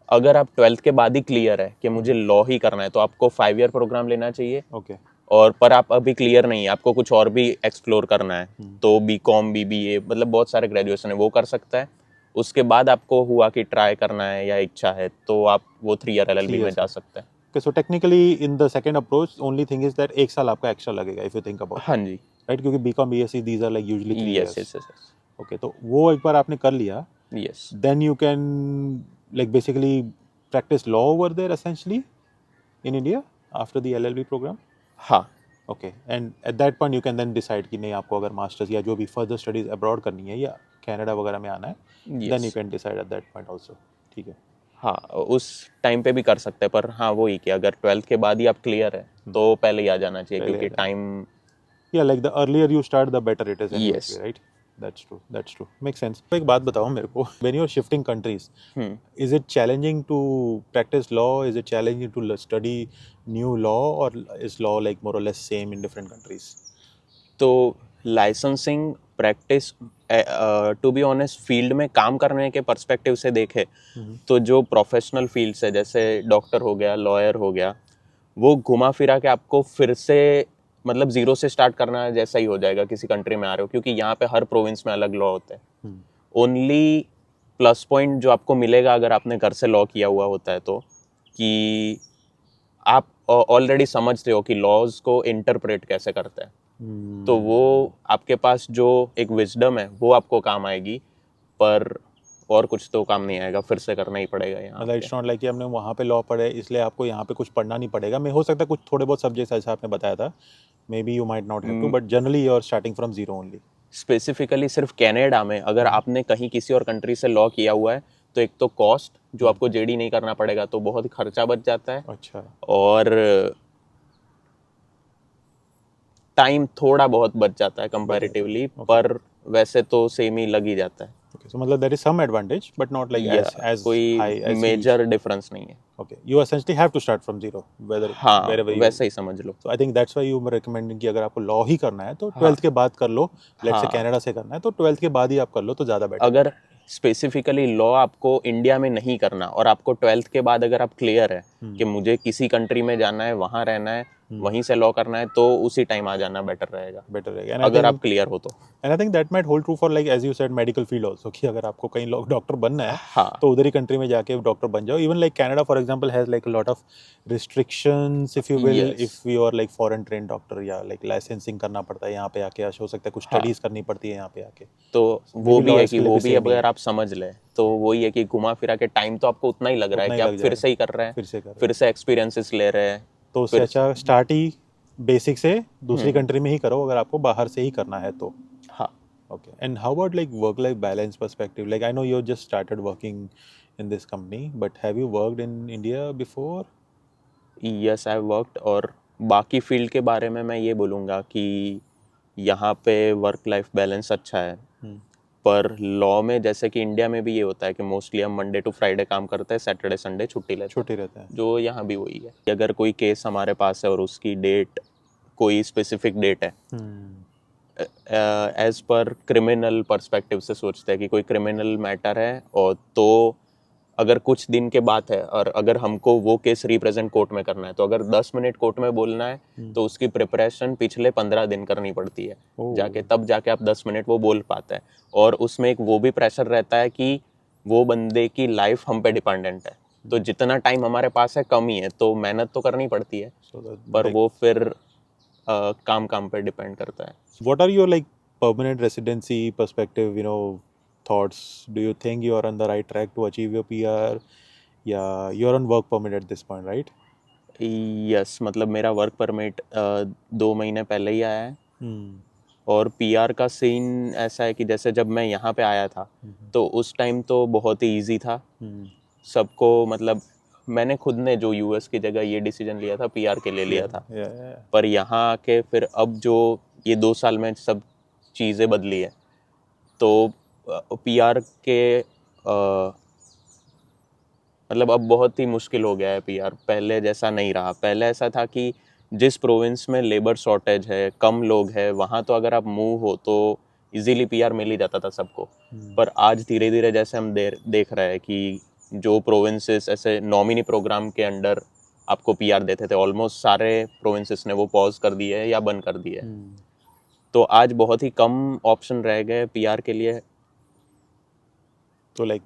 अगर आप 12th के बाद ही क्लियर है कि मुझे लॉ ही करना है, तो आपको 5 ईयर प्रोग्राम लेना चाहिए। ओके, और पर आप अभी क्लियर नहीं है, आपको कुछ और भी एक्सप्लोर करना है, तो BCom BBA मतलब बहुत सारे ग्रेजुएशन है, वो कर सकता है। उसके बाद आपको हुआ कि ट्राई करना है या इच्छा है, तो आप वो 3 ईयर LLB में जा सकते हैं। Okay. So technically in the second approach only thing is that 1 साल आपका एक्स्ट्रा लगेगा इफ यू थिंक अबाउट, हाँ जी। राइट? क्योंकि BCom BSc these are like usually 3 yes years। Yes yes okay, तो वो एक बार आपने कर लिया, yes. then you can like basically practice law over there essentially in India after the LLB program? हाँ। Okay, and at that point you can then decide कि नहीं आपको अगर मास्टर्स या जो भी फर्दर स्टडीज अब्रॉड करनी है या कनाडा वगैरह में आना है, then you can decide at that point also। ठीक है। हाँ, उस टाइम पे भी कर सकते हैं, पर हाँ वही कि अगर 12th के बाद ही आप क्लियर है तो पहले ही आ जाना चाहिए, क्योंकि time, Yeah, like the earlier you start the better it is anyway, Yes. right? That's true, that's true, makes sense। तो एक बात बताओ मेरे को, when you're shifting countries, is it challenging to practice law? Is it challenging to study new law, or is law like more or less same in different countries? तो licensing practice, to be honest, field में काम करने के पर्सपेक्टिव से देखे तो जो प्रोफेशनल फील्ड्स है, जैसे डॉक्टर हो गया, लॉयर हो गया, वो घुमा फिरा के आपको फिर से मतलब जीरो से स्टार्ट करना जैसा ही हो जाएगा किसी कंट्री में आ रहे हो, क्योंकि यहाँ पे हर प्रोविंस में अलग लॉ होते हैं। ओनली प्लस पॉइंट जो आपको मिलेगा अगर आपने घर से लॉ किया हुआ होता है, तो कि आप ऑलरेडी समझते हो कि लॉज को इंटरप्रेट कैसे करते हैं, तो वो आपके पास जो एक विजडम है वो आपको काम आएगी, पर और कुछ तो काम नहीं आएगा, फिर से करना ही पड़ेगा यहाँ। मतलब इट्स नॉट लाइक कि हमने वहाँ पे लॉ पढ़े इसलिए आपको यहाँ पे कुछ पढ़ना नहीं पड़ेगा। मैं हो सकता है कुछ थोड़े बहुत सब्जेक्ट्स ऐसा आपने बताया था, maybe you might not have to, but generally you are starting from zero only. Specifically सिर्फ कनाडा में अगर आपने कहीं किसी और कंट्री से लॉ किया हुआ है, तो एक तो कॉस्ट जो आपको जेडी नहीं करना पड़ेगा, तो बहुत खर्चा बच जाता है। अच्छा। और टाइम थोड़ा बहुत बच जाता है कंपैरेटिवली, पर वैसे तो सेम ही लग ही जाता है। Okay, so मतलब there is some advantage, but not like as कोई high as मेजर डिफरेंस नहीं है। Okay, you essentially have to start from zero, हाँ, wherever you। वैसे ही समझ लो। So I think that's why you were recommending कि अगर आपको लॉ ही करना है तो 12th के बाद कर लो। Let's say कनाडा से करना है तो 12th के बाद ही आप कर लो तो ज़्यादा बेटर। अगर स्पेसिफिकली लॉ आपको इंडिया में नहीं करना और आपको 12th के बाद अगर आप क्लियर है कि मुझे किसी कंट्री में जाना है, वहाँ रहना है, वहीं से लॉ करना है तो उसी टाइम आ जाना बेटर रहेगा, बेटर रहेगा। अगर आप क्लियर हो तो। And I think that might hold true for like as you said medical field also, कि अगर आपको कहीं डॉक्टर बनना है हाँ तो उधर ही कंट्री में जाके डॉक्टर बन जाओ। Even like Canada for example has like a lot of restrictions if you will, Yes. If you are like foreign train doctor, या लाइक लाइसेंसिंग करना पड़ता है यहाँ पे आके, या हो सकता है कुछ हाँ स्टडीज करनी पड़ती है यहाँ पे आके। तो वो maybe भी है lawyers कि के लिए वो भी भी same ही अगर है, आप समझ ले तो वही है कि घुमा फिरा के टाइम तो आपको उतना ही लग रहा है उतना कि ही आप लग फिर जाएगा, से ही कर रहे हैं, फिर से कर रहे फिर हैं। से एक्सपीरियंसेस ले रहे हैं। तो उससे फिर से अच्छा स्टार्ट ही बेसिक से दूसरी हम्म, कंट्री में ही करो अगर आपको बाहर से ही करना है तो। हाँ Okay. And how about like work-life balance perspective? Like I know you just started working in this company, but have you worked in India before? Yes I worked. और बाकी फील्ड के बारे में मैं ये बोलूँगा कि यहाँ पे वर्क लाइफ बैलेंस अच्छा है, Hmm. पर लॉ में जैसे कि इंडिया में भी ये होता है कि मोस्टली हम मंडे टू फ्राइडे काम करते हैं, सैटरडे संडे छुट्टी लेते छुट्टी रहता है। हैं, जो यहाँ भी वही है। अगर कोई केस हमारे पास है और उसकी डेट कोई स्पेसिफिक डेट है, Hmm. As per criminal perspective से सोचते हैं कि कोई क्रिमिनल मैटर है, और तो अगर कुछ दिन के बाद है और अगर हमको वो केस रिप्रेजेंट कोर्ट में करना है, तो अगर 10 मिनट कोर्ट में बोलना है तो उसकी प्रिपरेशन पिछले 15 दिन करनी पड़ती है Oh. जाके, तब जाके आप 10 मिनट वो बोल पाते हैं। और उसमें एक वो भी प्रेशर रहता है कि वो बंदे की लाइफ हम पे डिपेंडेंट है, तो जितना टाइम हमारे पास है कम ही है, तो मेहनत तो करनी पड़ती है, So that, पर like, वो फिर काम काम पे डिपेंड करता है। what are your like permanent residency perspective, you know, thoughts? Do you think you are on the right track to achieve your PR? Yeah, you are on work permit at this point, right? Yes मतलब मेरा वर्क परमिट 2 महीने पहले ही आया है। Hmm. और पीआर का सीन ऐसा है कि जैसे जब मैं यहाँ पे आया था तो उस टाइम तो बहुत ही इजी था Hmm. सबको, मतलब मैंने खुद ने जो यूएस की जगह ये डिसीजन लिया था पीआर के लिए लिया था, Yeah. पर यहाँ आके फिर अब जो ये 2 साल में सब चीज़ें बदली है, तो पीआर के मतलब अब बहुत ही मुश्किल हो गया है पीआर, पहले जैसा नहीं रहा। पहले ऐसा था कि जिस प्रोविंस में लेबर शॉर्टेज है, कम लोग है, वहाँ तो अगर आप मूव हो तो इजीली पीआर मिल ही जाता था सबको। पर आज धीरे धीरे जैसे हम देख रहे हैं कि जो प्रोविंसेस ऐसे नॉमिनी प्रोग्राम के अंडर आपको पीआर देते थे, ऑलमोस्ट सारे प्रोविंसेस ने वो पॉज कर दिए है या बंद कर दिए है। तो आज बहुत ही कम ऑप्शन रह गए पीआर के लिए। So like,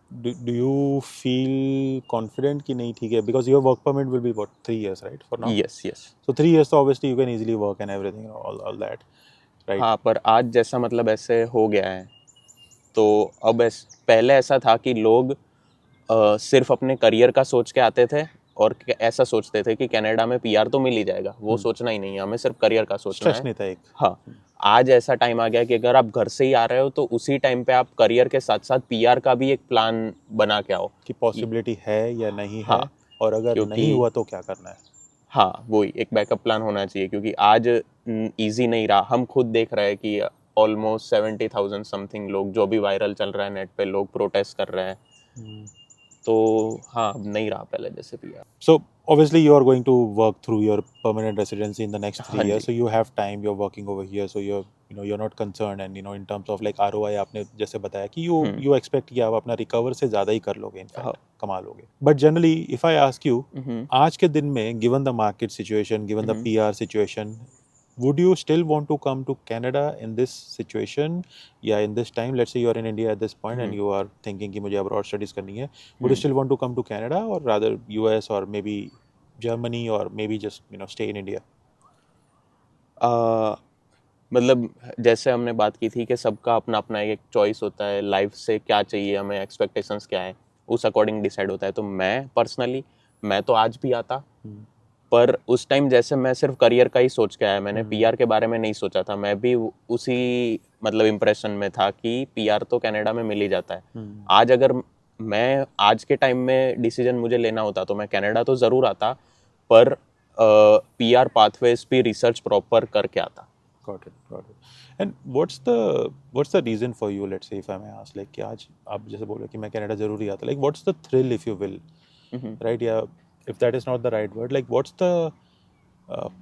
do you feel confident कि नहीं ठीक है, because your work permit will be what 3 years, right, for now? Yes yes So 3 years, so obviously you can easily work and everything, all that, right? हाँ, पर आज जैसा मतलब ऐसे हो गया है, तो अब पहले ऐसा था कि लोग सिर्फ अपने करियर का सोच के आते थे और ऐसा सोचते थे कि कनाडा में पीआर तो मिल ही जाएगा, वो सोचना ही नहीं है, हमें सिर्फ करियर का सोचना स्ट्रेस है। नहीं था एक। हाँ, आज ऐसा टाइम आ गया कि अगर आप घर से ही आ रहे हो तो उसी टाइम पे आप करियर के साथ साथ पीआर का भी एक प्लान बना के आओ कि पॉसिबिलिटी है या नहीं है, हाँ, और अगर क्योंकि नहीं हुआ तो क्या करना है। हाँ वही एक बैकअप प्लान होना चाहिए, क्योंकि आज इजी नहीं रहा। हम खुद देख रहे हैं कि ऑलमोस्ट 70,000 समथिंग लोग, जो भी वायरल चल रहा है नेट पे, लोग प्रोटेस्ट कर रहे हैं, तो हाँ अब नहीं रहा पहले जैसे भी। So obviously you are going to work through your permanent residency in the next 3 हाँ years, ji. so you have time, you're working over here, so you're not concerned, and in terms of like ROI आपने जैसे बताया कि you expect कि आप अपना recover से ज़्यादा ही कर लोगे, in fact, हाँ। कमा लोगे। But generally if I ask you, हम्म, आज के दिन में given the market situation, given the PR situation, would you still want to come to Canada in this situation, या in this time, let's say you are in India at this point and you are thinking कि मुझे abroad studies करनी है, would you still want to come to Canada, or rather US or maybe Germany, or maybe just stay in India? मतलब जैसे हमने बात की थी कि सबका अपना अपना एक चॉइस होता है, लाइफ से क्या चाहिए हमें, एक्सपेक्टेशंस क्या है, उस अकॉर्डिंग डिसाइड होता है। तो मैं पर्सनली, मैं तो आज भी आता, पर उस टाइम जैसे मैं सिर्फ करियर का ही सोच के आया, मैंने पीआर के बारे में नहीं सोचा था। मैं भी उसी मतलब इम्प्रेशन में था कि पीआर तो कनाडा में मिल ही जाता है। आज अगर मैं आज के टाइम में डिसीजन मुझे लेना होता तो मैं कनाडा तो ज़रूर आता, पर पीआर पाथवेज भी रिसर्च प्रॉपर करके आता। Got it. And what's the reason for you, let's say if I may ask, like कि आज आप जैसे बोल रहे कि मैं कनाडा जरूरी आता, like what's the thrill, if you will, right? Yeah, if that is not the right word, like what's the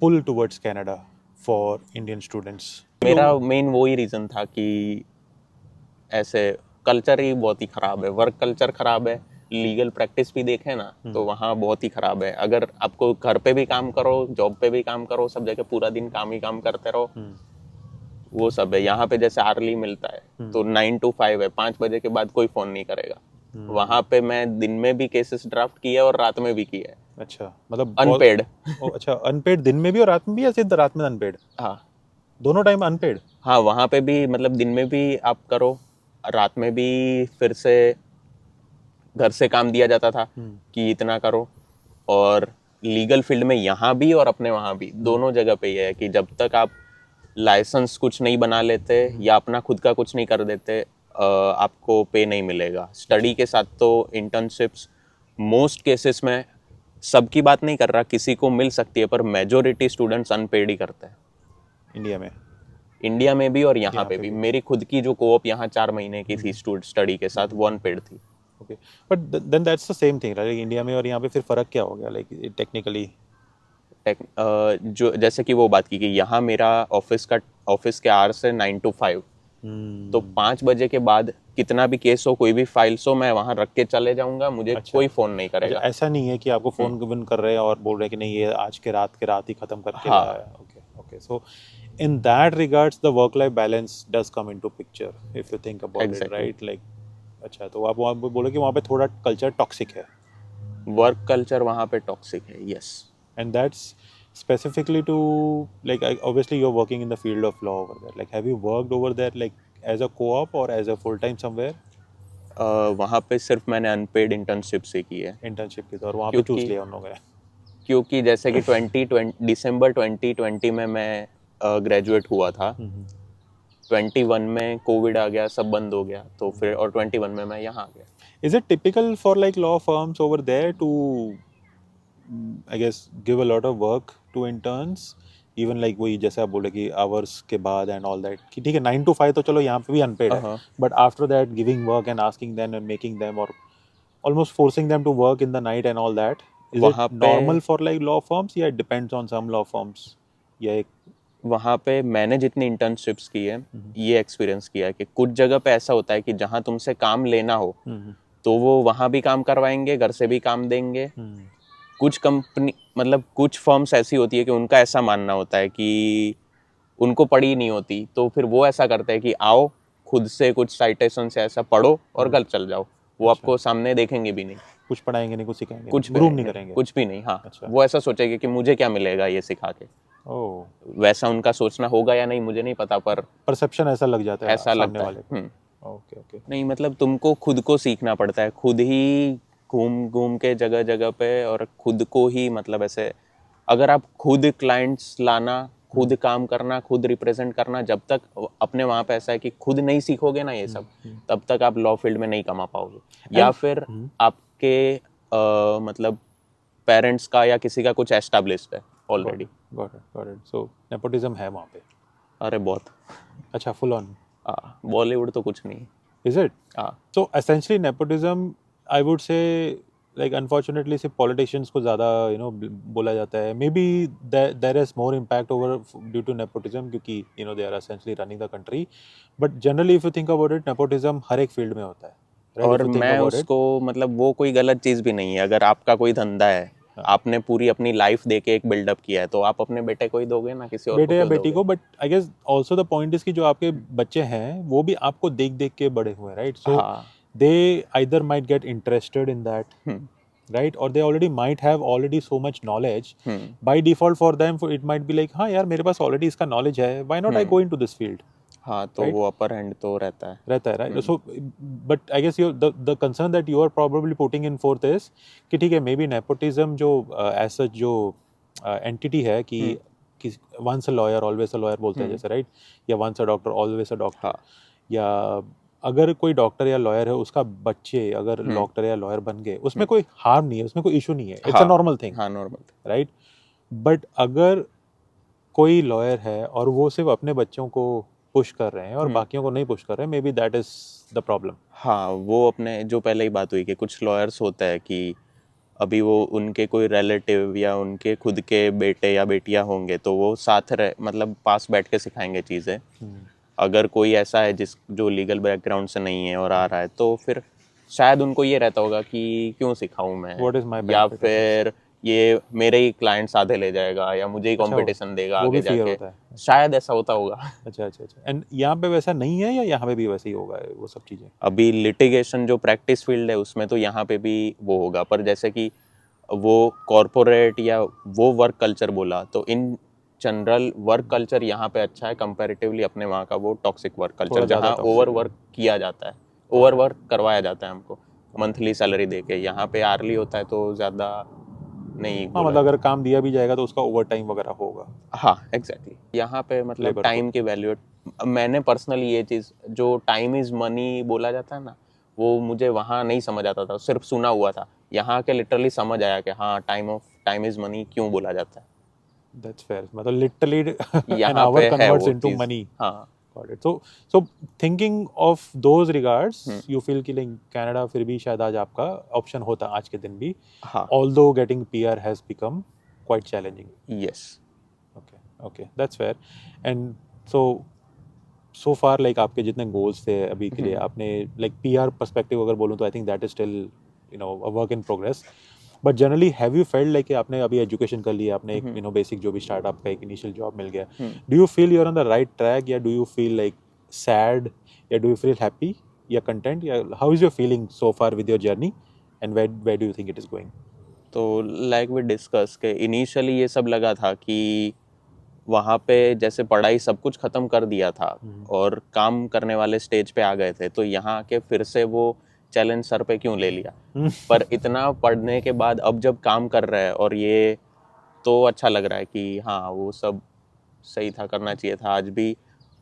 pull towards Canada for Indian students? मेरा मेन वो ही रीज़न था कि ऐसे कल्चर ही बहुत ही ख़राब है, वर्क कल्चर ख़राब है, लीगल प्रैक्टिस भी देखें ना तो वहाँ बहुत ही खराब है। अगर आपको घर पे भी काम करो, जॉब पे भी काम करो, सब जगह पूरा दिन काम ही काम करते रहो, वो सब है। यहाँ पे जैसे आर्ली मिलता है तो 9 to 5 है, 5 बजे के बाद कोई फोन नहीं करेगा। वहाँ पे मैं दिन में भी केसेस ड्राफ्ट किए और रात में भी किए। अच्छा, मतलब अनपेड। अच्छा, अनपेड दिन में भी और रात में भी, या सिर्फ रात में अनपेड? हाँ दोनों टाइम अनपेड? हाँ, वहाँ पे भी मतलब दिन में भी आप करो, रात में भी फिर से घर से काम दिया जाता था कि इतना करो। और लीगल फील्ड में यहाँ भी और अपने वहाँ भी दोनों जगह पे ये है कि जब तक आप लाइसेंस कुछ नहीं बना लेते या अपना खुद का कुछ नहीं कर देते, आपको पे नहीं मिलेगा। स्टडी के साथ तो इंटर्नशिप्स मोस्ट केसेस में, सबकी बात नहीं कर रहा, किसी को मिल सकती है, पर मेजोरिटी स्टूडेंट्स अनपेड ही करते हैं इंडिया में भी और यहाँ पे भी। मेरी खुद की जो कोऑप यहाँ 4 महीने की थी स्टडी के साथ, वो अनपेड थी। Okay, but then that's the same thing, like India में और यहाँ पे फिर फर्क क्या हो गया, लाइक टेक्निकली? जो जैसे कि वो बात की कि यहाँ मेरा ऑफिस के आवर्स है 9 to 5, तो 5 बजे के बाद कितना भी केस हो, कोई भी फाइल्स हो, मैं वहाँ रख के चले जाऊंगा, मुझे कोई फोन नहीं करेगा। अच्छा, ऐसा नहीं है कि आपको फोन वन कर रहे हैं और बोल रहे हैं कि नहीं ये आज के रात ही खत्म करके हाँ। लाया है। Okay okay, so in that regards the work life balance does come into picture if you think about it, right? Like अच्छा, तो आप वहाँ बोले कि वहाँ पे थोड़ा कल्चर टॉक्सिक है, वर्क कल्चर वहाँ पे टॉक्सिक है, yes. and that's specifically to, like, obviously you're working in the field of law over there, like have you worked over there like as a co-op or as a full time somewhere? वहाँ पे सिर्फ मैंने अनपेड इंटर्नशिप से की है। इंटर्नशिप की, तो और वहाँ पे चूज लिया उन लोगों ने? क्योंकि जैसे कि दिसंबर 2020 में मैं ग्रेजुएट हुआ था, 21 में कोविड आ गया, सब बंद हो गया, तो फिर और 21 में मैं यहाँ आ गया। Is it typical for like law firms over there to, I guess, give a lot of work to interns, even like वही जैसे आप बोले कि hours के बाद and all that, कि ठीक है 9 to 5 तो चलो यहाँ पे भी unpaid है, but after that giving work and asking them and making them or almost forcing them to work in the night and all that, is it normal for like law firms, या it depends on some law firms? या एक वहाँ पे मैंने जितनी इंटर्नशिप्स की है, ये एक्सपीरियंस किया है कि कुछ जगह पे ऐसा होता है कि जहाँ तुमसे काम लेना हो तो वो वहाँ भी काम करवाएंगे, घर से भी काम देंगे। कुछ कंपनी, मतलब कुछ फर्म्स ऐसी होती है कि उनका ऐसा मानना होता है कि उनको पढ़ी नहीं होती, तो फिर वो ऐसा करते हैं कि आओ खुद से कुछ साइटेशन से ऐसा पढ़ो और घर चल जाओ। वो आपको सामने देखेंगे भी नहीं, कुछ पढ़ाएंगे नहीं, कुछ सिखाएंगे, कुछ ग्रूम नहीं करेंगे, कुछ भी नहीं। हाँ, वो ऐसा सोचेंगे कि मुझे क्या मिलेगा ये सिखा के। वैसा उनका सोचना होगा या नहीं मुझे नहीं पता, पर परसेप्शन ऐसा लग जाता है, ऐसा लगता है। ओके ओके, नहीं मतलब तुमको खुद को सीखना पड़ता है, खुद ही घूम के जगह जगह पे, और खुद को ही मतलब ऐसे अगर आप खुद क्लाइंट्स लाना, खुद काम करना, खुद रिप्रेजेंट करना, जब तक अपने वहाँ पे ऐसा है कि खुद नहीं सीखोगे ना ये सब, तब तक आप लॉ फील्ड में नहीं कमा पाओगे। या फिर आपके मतलब पेरेंट्स का या किसी का कुछ एस्टैब्लिश्ड है already. Got it. So nepotism है वहाँ पे? अरे बहुत। अच्छा, फुल ऑन? बॉलीवुड तो कुछ नहीं। Is it? So essentially nepotism, I would से, like unfortunately सिर्फ politicians को ज़्यादा बोला जाता है। Maybe there is more impact over due to nepotism, क्योंकि they are essentially running the country, but generally if you think about it, nepotism हर एक फील्ड में होता है, right? और मैं उसको मतलब वो कोई गलत चीज़ भी नहीं है। अगर आपका कोई धंधा है, आपने पूरी अपनी लाइफ दे के एक बिल्डअप किया है, तो आप अपने बेटे को ही दोगे ना, किसी और बेटे या बेटी को। But I guess also the point is कि जो आपके बच्चे हैं वो भी आपको देख देख के बड़े हुए, right? So they either might get interested in that, right? Or they already might have already so much knowledge. By default for them, it might be like, हाँ यार मेरे पास already इसका knowledge है, why not I go into this field? हाँ, तो वो upper hand तो रहता है, right? So, but I guess the concern that you are probably putting in forth is कि ठीक है, maybe nepotism जो as such जो entity है कि once a lawyer always a lawyer बोलते हैं जैसे, right? या once a doctor always a doctor, या अगर कोई डॉक्टर या लॉयर है, उसका बच्चे अगर डॉक्टर या लॉयर बन गए, उसमें कोई हार्म नहीं है, उसमें कोई इशू नहीं है, it's a normal thing, right? But अगर कोई लॉयर है और वो सिर्फ अपने बच्चों को पुश कर रहे हैं और बाकियों को नहीं पुश कर रहे हैं, may be that is the problem. हाँ, वो अपने जो पहले ही बात हुई कि कुछ लॉयर्स होता है कि अभी वो उनके कोई रिलेटिव या उनके खुद के बेटे या बेटियां होंगे, तो वो साथ मतलब पास बैठ के सिखाएंगे चीज़ें। अगर कोई ऐसा है जो लीगल बैकग्राउंड से नहीं है और आ रहा है, तो फिर शायद उनको ये रहता होगा कि क्यों सिखाऊं मैं, What is my या benefit of this? फिर ये मेरे ही क्लाइंट्स आधे ले जाएगा या मुझे ही अच्छा, कंपटीशन देगा वो आगे भी fear जाके, होता है। शायद ऐसा होता होगा। अच्छा अच्छा अच्छा। एंड यहाँ पे वैसा नहीं है या यहाँ पे भी वैसे ही होगा वो सब चीज़ें? अभी लिटिगेशन जो प्रैक्टिस फील्ड है उसमें तो यहाँ पे भी वो होगा, पर जैसे कि वो कॉरपोरेट या वो वर्क कल्चर बोला, तो इन जनरल वर्क कल्चर यहाँ पे अच्छा है कंपैरेटिवली अपने वहाँ का वो टॉक्सिक वर्क थोड़ा कल्चर, ज़्यादा जहाँ toxic ओवर है। वर्क किया जाता है, ओवर वर्क करवाया जाता है हमको मंथली सैलरी दे के। यहाँ पे आर्ली होता है तो ज़्यादा नहीं हाँ बोला मतलब अगर जाता। काम दिया भी जाएगा तो उसका ओवर टाइम वगैरह होगा। हाँ एग्जैक्टली, यहाँ पे मतलब लेबर टाइम को। की वैल्यू, मैंने पर्सनली ये चीज़ जो टाइम इज़ मनी बोला जाता है ना, वो मुझे वहाँ नहीं समझ आता था, सिर्फ सुना हुआ था। यहाँ के लिटरली समझ आया कि हाँ टाइम इज़ मनी क्यों बोला जाता है। That's fair. मतलब literally an यहाँ hour पे है converts वो into चीज़। money. हाँ। Got it. So thinking of those regards, hmm, you feel कि like Canada फिर भी शायद आज आपका option होता आज के दिन भी, हाँ। although getting PR has become quite challenging. Yes. Okay, okay, that's fair. And so far like आपके जितने goals थे अभी के लिए आपने like PR perspective अगर बोलूँ तो I think that is still a work in progress. But generally have you failed like कि आपने अभी एजुकेशन कर लिया, आपने एक बेसिक जो भी स्टार्टअप का एक इनिशियल जॉब मिल गया, do you feel you are on the right track या do you feel like sad या डू यू फील हैप्पी या कंटेंट या how is your feeling so far with your journey and where do you think it is going? तो लाइक वी डिस्कस के इनिशियली ये सब लगा था कि वहाँ पे जैसे पढ़ाई सब कुछ ख़त्म कर दिया था और काम करने वाले स्टेज पे आ गए थे, तो यहाँ आके फिर से वो चैलेंज सर पे क्यों ले लिया। पर इतना पढ़ने के बाद अब जब काम कर रहा है और ये, तो अच्छा लग रहा है कि हाँ वो सब सही था, करना चाहिए था आज भी।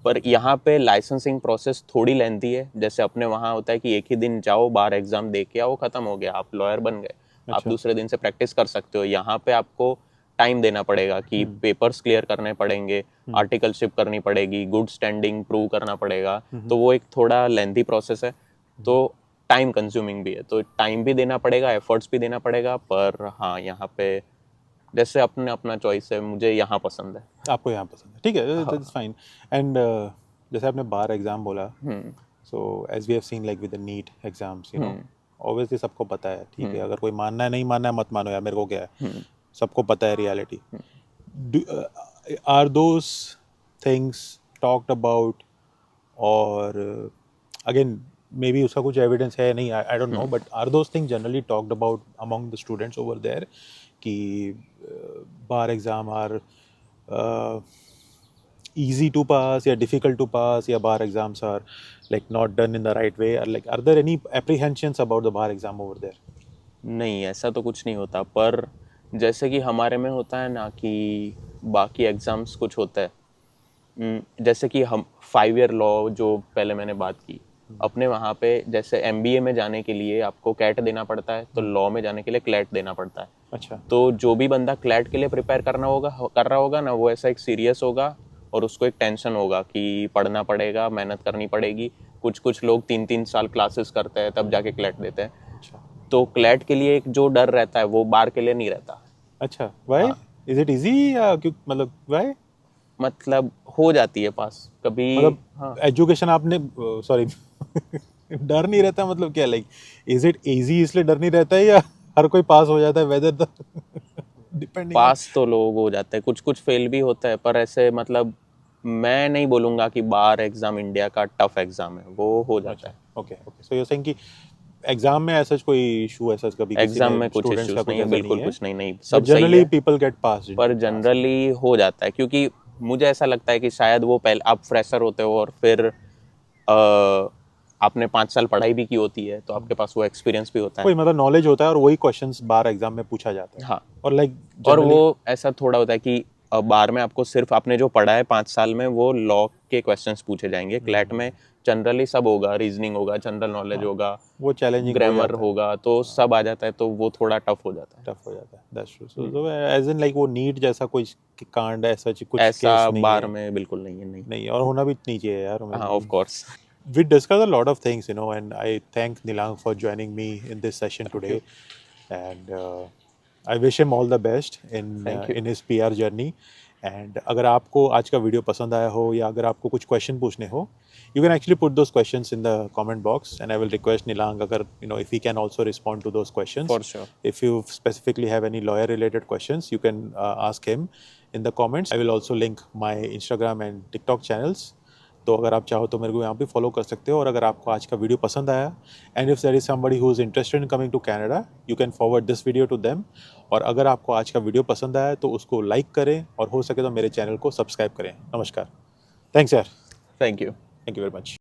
पर यहाँ पे लाइसेंसिंग प्रोसेस थोड़ी लेंथी है, जैसे अपने वहाँ होता है कि एक ही दिन जाओ बार एग्जाम दे के आओ, ख़त्म हो गया, आप लॉयर बन गए, आप दूसरे दिन से प्रैक्टिस कर सकते हो। यहाँ पे आपको टाइम देना पड़ेगा कि पेपर्स क्लियर करने पड़ेंगे, आर्टिकलशिप करनी पड़ेगी, गुड स्टैंडिंग प्रूव करना पड़ेगा, तो वो एक थोड़ा लेंथी प्रोसेस है, तो टाइम कंज्यूमिंग भी है, तो टाइम भी देना पड़ेगा, एफर्ट्स भी देना पड़ेगा। पर हाँ यहाँ पे जैसे अपने अपना चॉइस है, मुझे यहाँ पसंद है। आपको यहाँ पसंद है, ठीक है, दैट्स फाइन। एंड जैसे आपने बार एग्जाम बोला, so as we have seen like with the NEET exams obviously सबको पता है, ठीक है, अगर कोई मानना है नहीं मानना है मत मानो यार, मेरे को क्या है, सबको पता है reality. Are those things talked about और अगेन मे बी उसका कुछ एविडेंस है नहीं, I don't know, but are those things generally talked about among the students over there कि bar exam are easy to pass या difficult to pass या bar exams are like not done in the right way, or like are there any apprehensions about the bar exam over there? नहीं ऐसा तो कुछ नहीं होता, पर जैसे कि हमारे में होता है ना कि बाकी एग्ज़ाम्स कुछ होता है, जैसे कि हम 5 ईयर लॉ जो पहले मैंने बात की, अपने वहाँ पे जैसे MBA में जाने के लिए आपको कैट देना पड़ता है, तो लॉ में जाने के लिए क्लैट देना पड़ता है। अच्छा, तो जो भी बंदा क्लैट के लिए प्रिपेयर कर रहा होगा ना, वो ऐसा एक सीरियस होगा और उसको एक टेंशन होगा कि पढ़ना पड़ेगा, मेहनत करनी पड़ेगी। कुछ लोग 3-3 साल क्लासेस करते हैं तब जाके क्लैट देते हैं। अच्छा, तो क्लैट के लिए एक जो डर रहता है वो बार के लिए नहीं रहता। अच्छा, why is it easy या क्यों, मतलब why? मतलब हो जाती है पास कभी। मतलब हाँ एजुकेशन आपने सॉरी डर नहीं रहता, मतलब क्या, लाइक इज इट इजी इसलिए डर नहीं रहता है या हर कोई पास हो जाता है वेदर द डिपेंडिंग ऑन? पास तो लोग हो जाते हैं, कुछ फेल भी होता है, पर ऐसे मतलब मैं नहीं बोलूँगा कि बार एग्ज़ाम इंडिया का टफ एग्ज़ाम है, वो हो जाता है। Okay okay, so you are saying कि एग्जाम में ऐसा कोई इशू ऐसा कभी किसी एग्ज़ाम ने में कुछ स्टूडेंट्स का इश्यूज कुछ नहीं है, ऐसा बिल्कुल नहीं है, कुछ नहीं, बट सब सही जनरली है। पीपल गेट पास पर जनरली हो जाता है, क्योंकि मुझे ऐसा लगता है कि शायद वो पहले आप फ्रेशर होते हो और फिर आपने 5 साल पढ़ाई भी की होती है, तो आपके पास वो एक्सपीरियंस भी होता है। कोई मतलब नॉलेज होता है और वही क्वेश्चंस बार एग्जाम में पूछा जाता है। हाँ, और लाइक और वो ऐसा थोड़ा होता है कि बार में आपको सिर्फ आपने जो पढ़ा है 5 साल में वो लॉ के क्वेश्चंस पूछे जाएंगे। क्लैट में जनरली सब होगा, रीजनिंग होगा, जनरल नॉलेज होगा, वो चैलेंजिंग ग्रामर होगा, तो सब आ जाता है, तो वो थोड़ा टफ हो जाता है। टफ हो जाता है, that's true. So as in like वो नीट जैसा कोई कांड ऐसा कुछ ऐसा केस नहीं बार है, में बिल्कुल नहीं है, नहीं। नहीं, और होना भी नहीं चाहिए यार। हाँ of course. We discussed a lot of things, and I thank Nilang for joining me in this session today. And I wish him all the best in Thank you. in his PR journey. And अगर आपको आज का वीडियो पसंद आया हो या अगर आपको कुछ क्वेश्चन पूछने हो, you can actually put those questions in the comment box, and I will request Nilang agar if he can also respond to those questions. For sure. If you specifically have any lawyer related questions, you can ask him in the comments. I will also link my Instagram and TikTok channels. तो अगर आप चाहो तो मेरे को यहाँ पे फॉलो कर सकते हो। और अगर आपको आज का वीडियो पसंद आया, and if there is somebody who is interested in coming to Canada, you can forward this video to them. और अगर आपको आज का वीडियो पसंद आया तो उसको लाइक करें और हो सके तो मेरे चैनल को सब्सक्राइब करें। नमस्कार। थैंक्स यार। Thank you. Thank you very much.